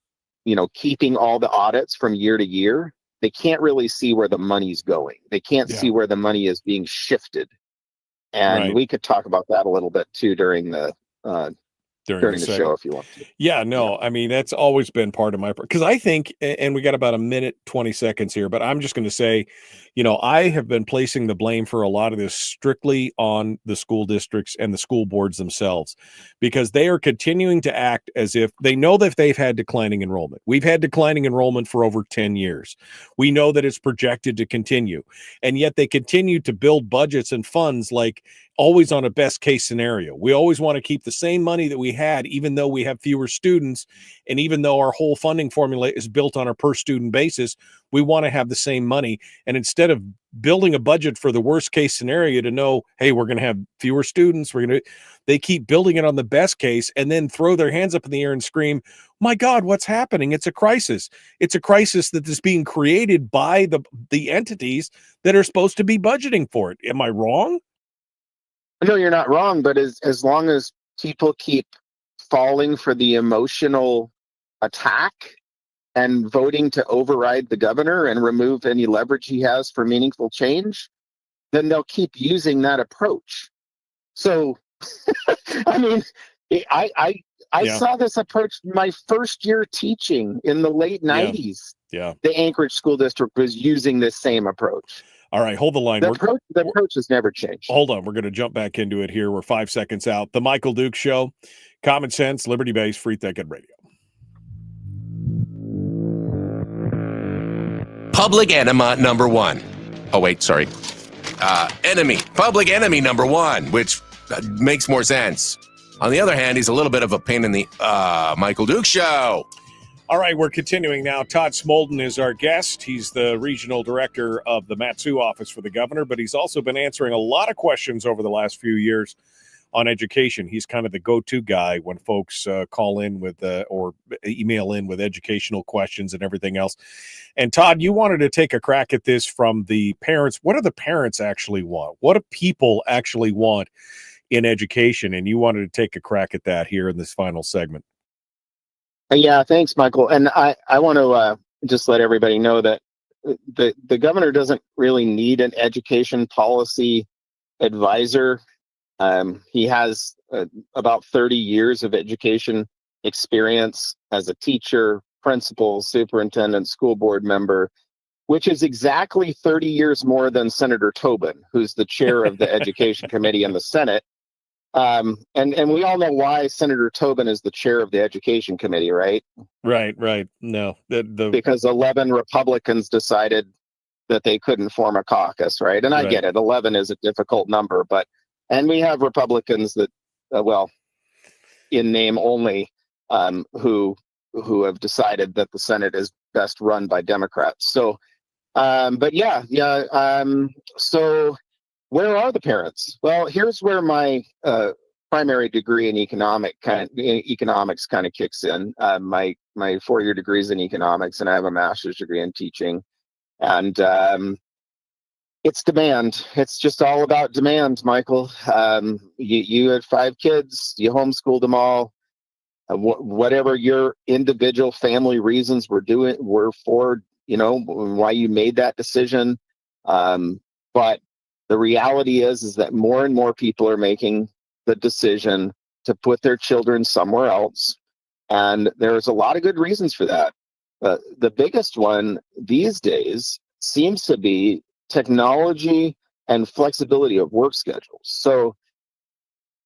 keeping all the audits from year to year, they can't really see where the money's going. They can't see where the money is being shifted. And we could talk about that a little bit too during the show if you want to. Yeah, no, I mean, that's always been part of my, because I think, and we got about a minute, 20 seconds here, but I'm just going to say, I have been placing the blame for a lot of this strictly on the school districts and the school boards themselves, because they are continuing to act as if they know that they've had declining enrollment. We've had declining enrollment for over 10 years. We know that it's projected to continue, and yet they continue to build budgets and funds like always on a best case scenario. We always want to keep the same money that we had, even though we have fewer students. And even though our whole funding formula is built on a per student basis, we want to have the same money. And instead of building a budget for the worst case scenario to know, hey, we're going to have fewer students, they keep building it on the best case and then throw their hands up in the air and scream, my God, what's happening? It's a crisis. It's a crisis that is being created by the entities that are supposed to be budgeting for it. Am I wrong? No, you're not wrong, but as long as people keep falling for the emotional attack and voting to override the governor and remove any leverage he has for meaningful change, then they'll keep using that approach. So, I mean, I saw this approach my first year teaching in the late 90s. Yeah. The Anchorage School District was using this same approach. All right, hold the line. The approach has never changed. Hold on. We're going to jump back into it here. We're 5 seconds out. The Michael Duke Show, common sense, liberty-based, free thinking radio. Public enema number one. Oh, wait, sorry. Public enemy number one, which makes more sense. On the other hand, he's a little bit of a pain in the Michael Duke Show. All right, we're continuing now. Todd Smolden is our guest. He's the regional director of the Matsu office for the governor, but he's also been answering a lot of questions over the last few years on education. He's kind of the go-to guy when folks call in with or email in with educational questions and everything else. And Todd, you wanted to take a crack at this from the parents. What do the parents actually want? What do people actually want in education? And you wanted to take a crack at that here in this final segment. Yeah, thanks, Michael. And I want to just let everybody know that the governor doesn't really need an education policy advisor. He has about 30 years of education experience as a teacher, principal, superintendent, school board member, which is exactly 30 years more than Senator Tobin, who's the chair of the Education Committee in the Senate. And we all know why Senator Tobin is the chair of the Education Committee, right? Right. No, because 11 Republicans decided that they couldn't form a caucus, right? And I get it. 11 is a difficult number, and we have Republicans that, in name only, who have decided that the Senate is best run by Democrats. So, so where are the parents? Well, here's where my primary degree in economics kind of kicks in. My 4-year degree is in economics, and I have a master's degree in teaching. And it's demand. It's just all about demand, Michael. You had 5 kids. You homeschooled them all. Whatever your individual family reasons were for, why you made that decision. But the reality is that more and more people are making the decision to put their children somewhere else. And there's a lot of good reasons for that. The biggest one these days seems to be technology and flexibility of work schedules. So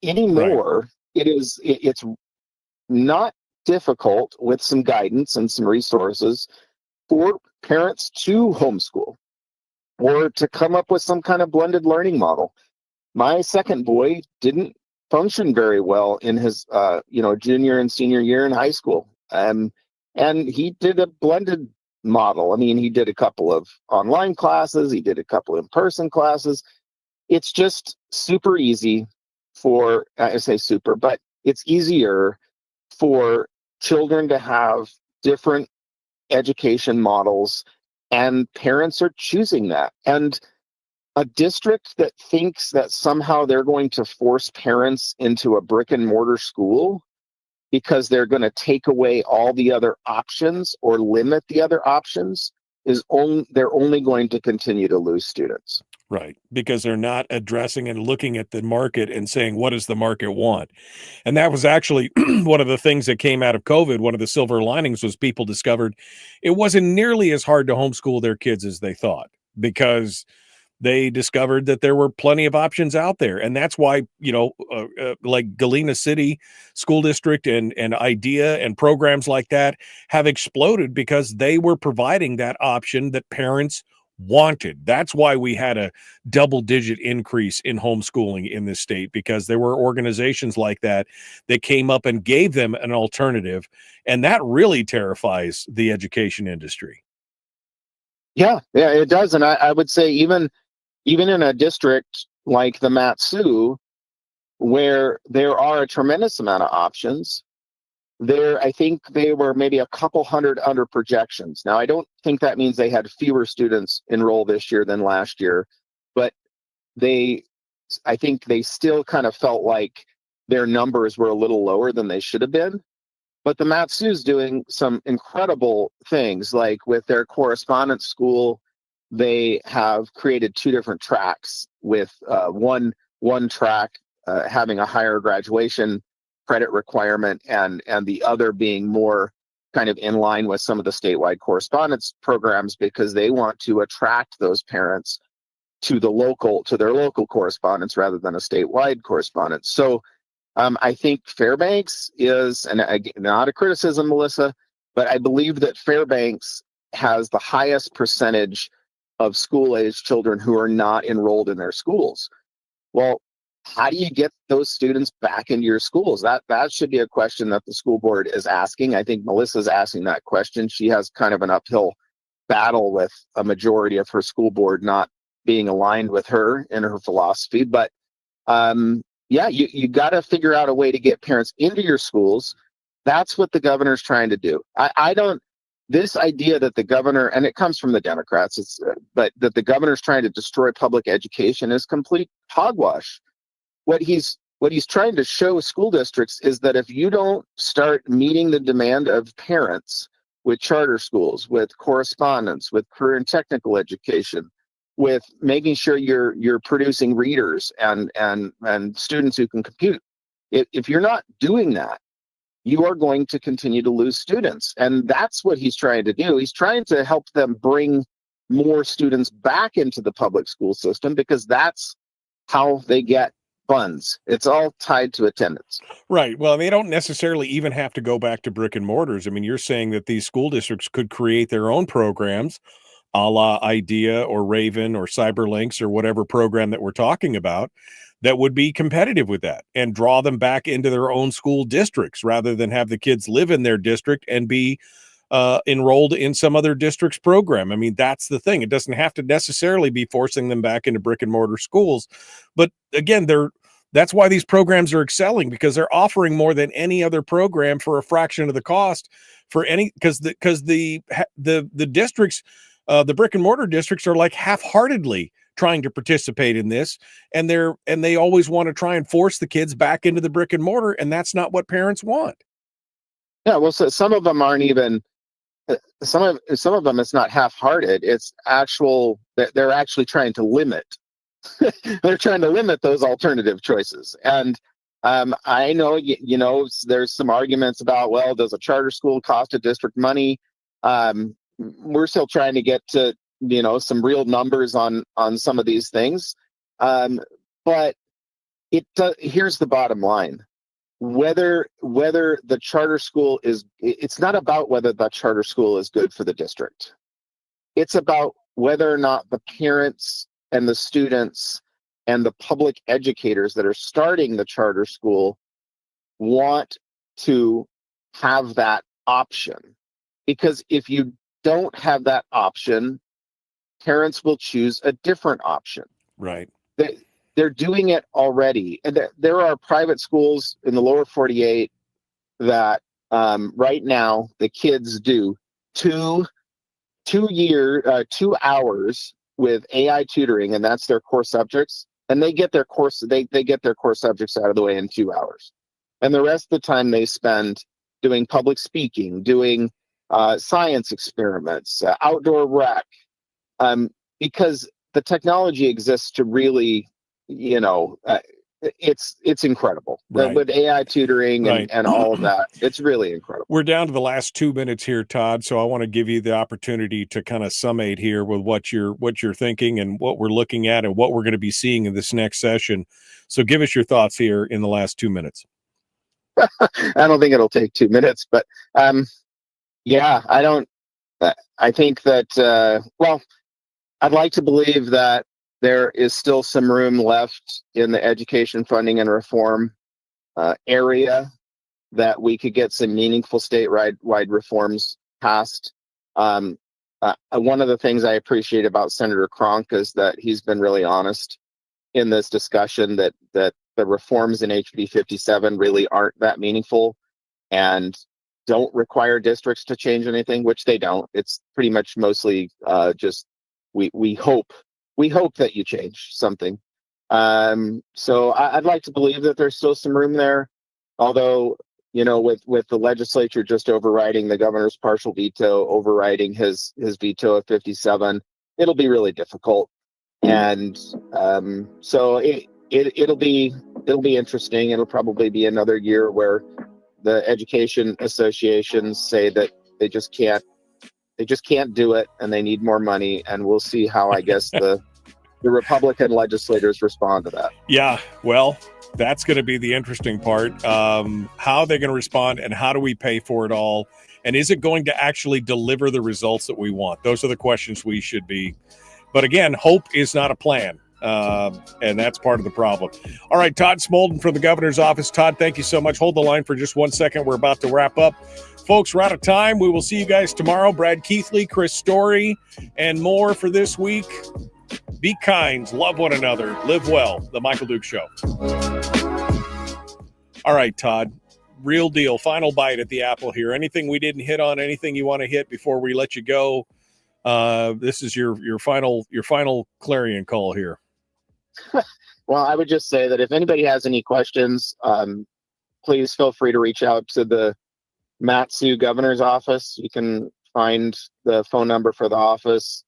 anymore, it's not difficult with some guidance and some resources for parents to homeschool or to come up with some kind of blended learning model. My second boy didn't function very well in his junior and senior year in high school. And he did a blended model. I mean, he did a couple of online classes, he did a couple of in-person classes. It's just super easy for, I say super, but it's easier for children to have different education models, and parents are choosing that. And a district that thinks that somehow they're going to force parents into a brick and mortar school because they're going to take away all the other options or limit the other options they're only going to continue to lose students. Right, because they're not addressing and looking at the market and saying, what does the market want? And that was actually one of the things that came out of COVID. One of the silver linings was people discovered it wasn't nearly as hard to homeschool their kids as they thought, because they discovered that there were plenty of options out there. And that's why, like Galena City School District and IDEA and programs like that have exploded, because they were providing that option that parents wanted. That's why we had a double-digit increase in homeschooling in this state, because there were organizations like that came up and gave them an alternative. And that really terrifies the education industry. Yeah, it does. And I would say even in a district like the Mat-Su, where there are a tremendous amount of options, I think they were maybe a couple hundred under projections. Now, I don't think that means they had fewer students enroll this year than last year, but I think they still kind of felt like their numbers were a little lower than they should have been. But the Mat-Su is doing some incredible things, like with their correspondence school. They have created two different tracks, with one track having a higher graduation credit requirement, and the other being more kind of in line with some of the statewide correspondence programs, because they want to attract those parents to their local correspondence rather than a statewide correspondence. So I think Fairbanks is, and not a criticism, Melissa, but I believe that Fairbanks has the highest percentage of school-age children who are not enrolled in their schools. Well, how do you get those students back into your schools? That should be a question that the school board is asking. I think Melissa's asking that question. She has kind of an uphill battle with a majority of her school board not being aligned with her in her philosophy. But you got to figure out a way to get parents into your schools. That's what the governor's trying to do. This idea that the governor, and it comes from the Democrats, but that the governor's trying to destroy public education is complete hogwash. What he's trying to show school districts is that if you don't start meeting the demand of parents with charter schools, with correspondence, with career and technical education, with making sure you're producing readers and students who can compute, if you're not doing that, you are going to continue to lose students. And that's what he's trying to do. He's trying to help them bring more students back into the public school system, because that's how they get funds. It's all tied to attendance. Right. Well, they don't necessarily even have to go back to brick and mortars. I mean, you're saying that these school districts could create their own programs, a la IDEA or Raven or Cyberlinks or whatever program that we're talking about, that would be competitive with that and draw them back into their own school districts, rather than have the kids live in their district and be enrolled in some other district's program. I mean, that's the thing. It doesn't have to necessarily be forcing them back into brick and mortar schools. But again, that's why these programs are excelling, because they're offering more than any other program for a fraction of the cost because the districts, the brick and mortar districts, are like half-heartedly trying to participate in this, and they always want to try and force the kids back into the brick and mortar, and that's not what parents want. Yeah, well, so some of them aren't even some of them. It's not half-hearted. It's actual. They're actually trying to limit. They're trying to limit those alternative choices. And I know there's some arguments about, well, does a charter school cost a district money? We're still trying to get to some real numbers on some of these things. But here's the bottom line. Whether the charter school it's not about whether the charter school is good for the district. It's about whether or not the parents and the students and the public educators that are starting the charter school want to have that option. Because if you don't have that option, parents will choose a different option. Right. They're doing it already. And there are private schools in the lower 48 that right now the kids do 2 hours with AI tutoring, and that's their core subjects. And they get their core subjects out of the way in 2 hours. And the rest of the time they spend doing public speaking, doing science experiments, outdoor rec, because the technology exists to really, it's incredible. Right. With AI tutoring Right. and all of that, it's really incredible. We're down to the last 2 minutes here, Todd. So I want to give you the opportunity to kind of summate here with what you're thinking and what we're looking at and what we're going to be seeing in this next session. So give us your thoughts here in the last 2 minutes. I don't think it'll take 2 minutes, but I think that, I'd like to believe that there is still some room left in the education funding and reform area that we could get some meaningful statewide reforms passed. One of the things I appreciate about Senator Cronk is that he's been really honest in this discussion that the reforms in HB 57 really aren't that meaningful and don't require districts to change anything, which they don't. It's pretty much mostly just we hope that you change something. So I'd like to believe that there's still some room there, although with the legislature just overriding the governor's partial veto, overriding his veto of 57, it'll be really difficult. And so it'll be interesting. It'll probably be another year where the education associations say that they just can't do it and they need more money, and we'll see how, I guess, the Republican legislators respond to that. Yeah, well, that's going to be the interesting part. How they're going to respond, and how do we pay for it all? And is it going to actually deliver the results that we want? Those are the questions we should be. But again, hope is not a plan. And that's part of the problem. All right, Todd Smolden from the governor's office. Todd, thank you so much. Hold the line for just 1 second. We're about to wrap up. Folks, we're out of time. We will see you guys tomorrow. Brad Keithley, Chris Story, and more for this week. Be kind, love one another, live well. The Michael Duke Show. All right, Todd, real deal. Final bite at the apple here. Anything we didn't hit on, anything you want to hit before we let you go? This is your final clarion call here. Well, I would just say that if anybody has any questions, please feel free to reach out to the Matsu governor's office. You can find the phone number for the office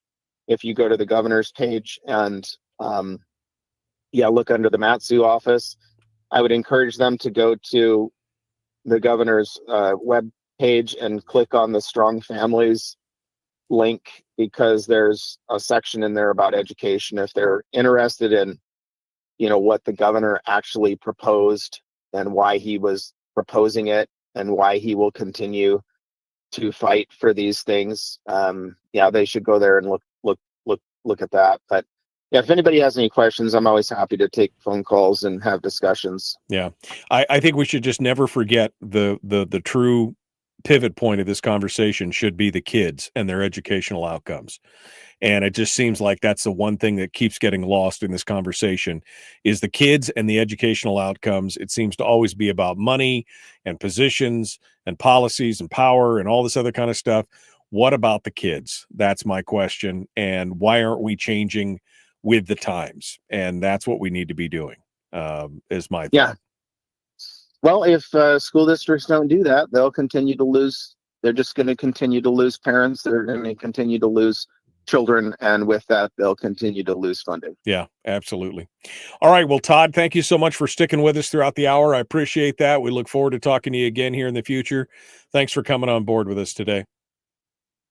if you go to the governor's page and look under the Matsu office. I would encourage them to go to the governor's web page and click on the Strong Families link, because there's a section in there about education if they're interested in what the governor actually proposed and why he was proposing it and why he will continue to fight for these things. They should go there and look at that. But yeah, if anybody has any questions, I'm always happy to take phone calls and have discussions. Yeah, I think we should just never forget the true pivot point of this conversation should be the kids and their educational outcomes. And it just seems like that's the one thing that keeps getting lost in this conversation is the kids and the educational outcomes. It seems to always be about money and positions and policies and power and all this other kind of stuff. What about the kids? That's my question. And why aren't we changing with the times? And that's what we need to be doing, is my thought. Yeah. Well, if school districts don't do that, they'll continue to lose. They're just going to continue to lose parents. They're going to continue to lose children. And with that, they'll continue to lose funding. Yeah, absolutely. All right. Well, Todd, thank you so much for sticking with us throughout the hour. I appreciate that. We look forward to talking to you again here in the future. Thanks for coming on board with us today.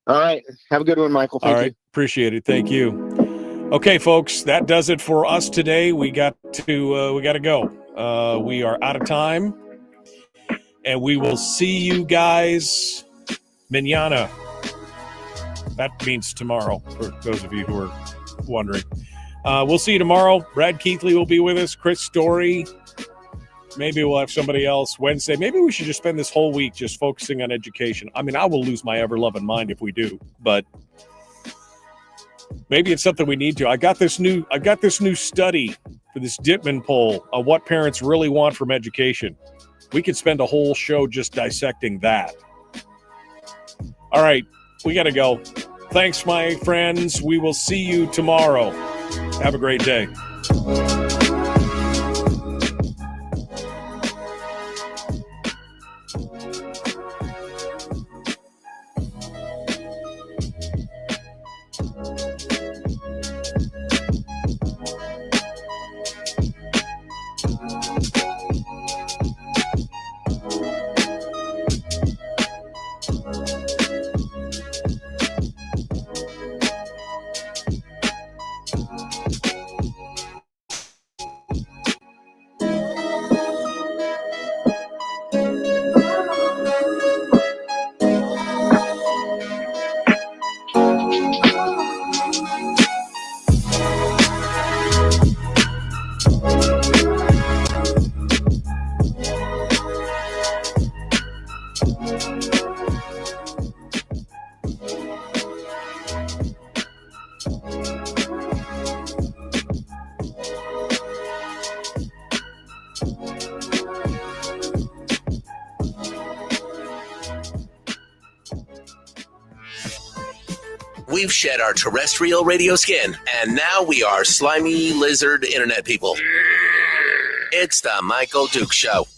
All right. Have a good one, Michael. Thank All right. you. Appreciate it. Thank you. Okay, folks, that does it for us today. We got to go. We are out of time, and we will see you guys mañana. That means tomorrow, for those of you who are wondering. We'll see you tomorrow. Brad Keithley will be with us. Chris Story. Maybe we'll have somebody else Wednesday. Maybe we should just spend this whole week just focusing on education. I mean, I will lose my ever-loving mind if we do, but maybe it's something we need to. I got this new study for this Dittman poll on what parents really want from education. We could spend a whole show just dissecting that. All right, we got to go. Thanks, my friends. We will see you tomorrow. Have a great day. We've shed our terrestrial radio skin, and now we are slimy lizard internet people. It's the Michael Duke Show.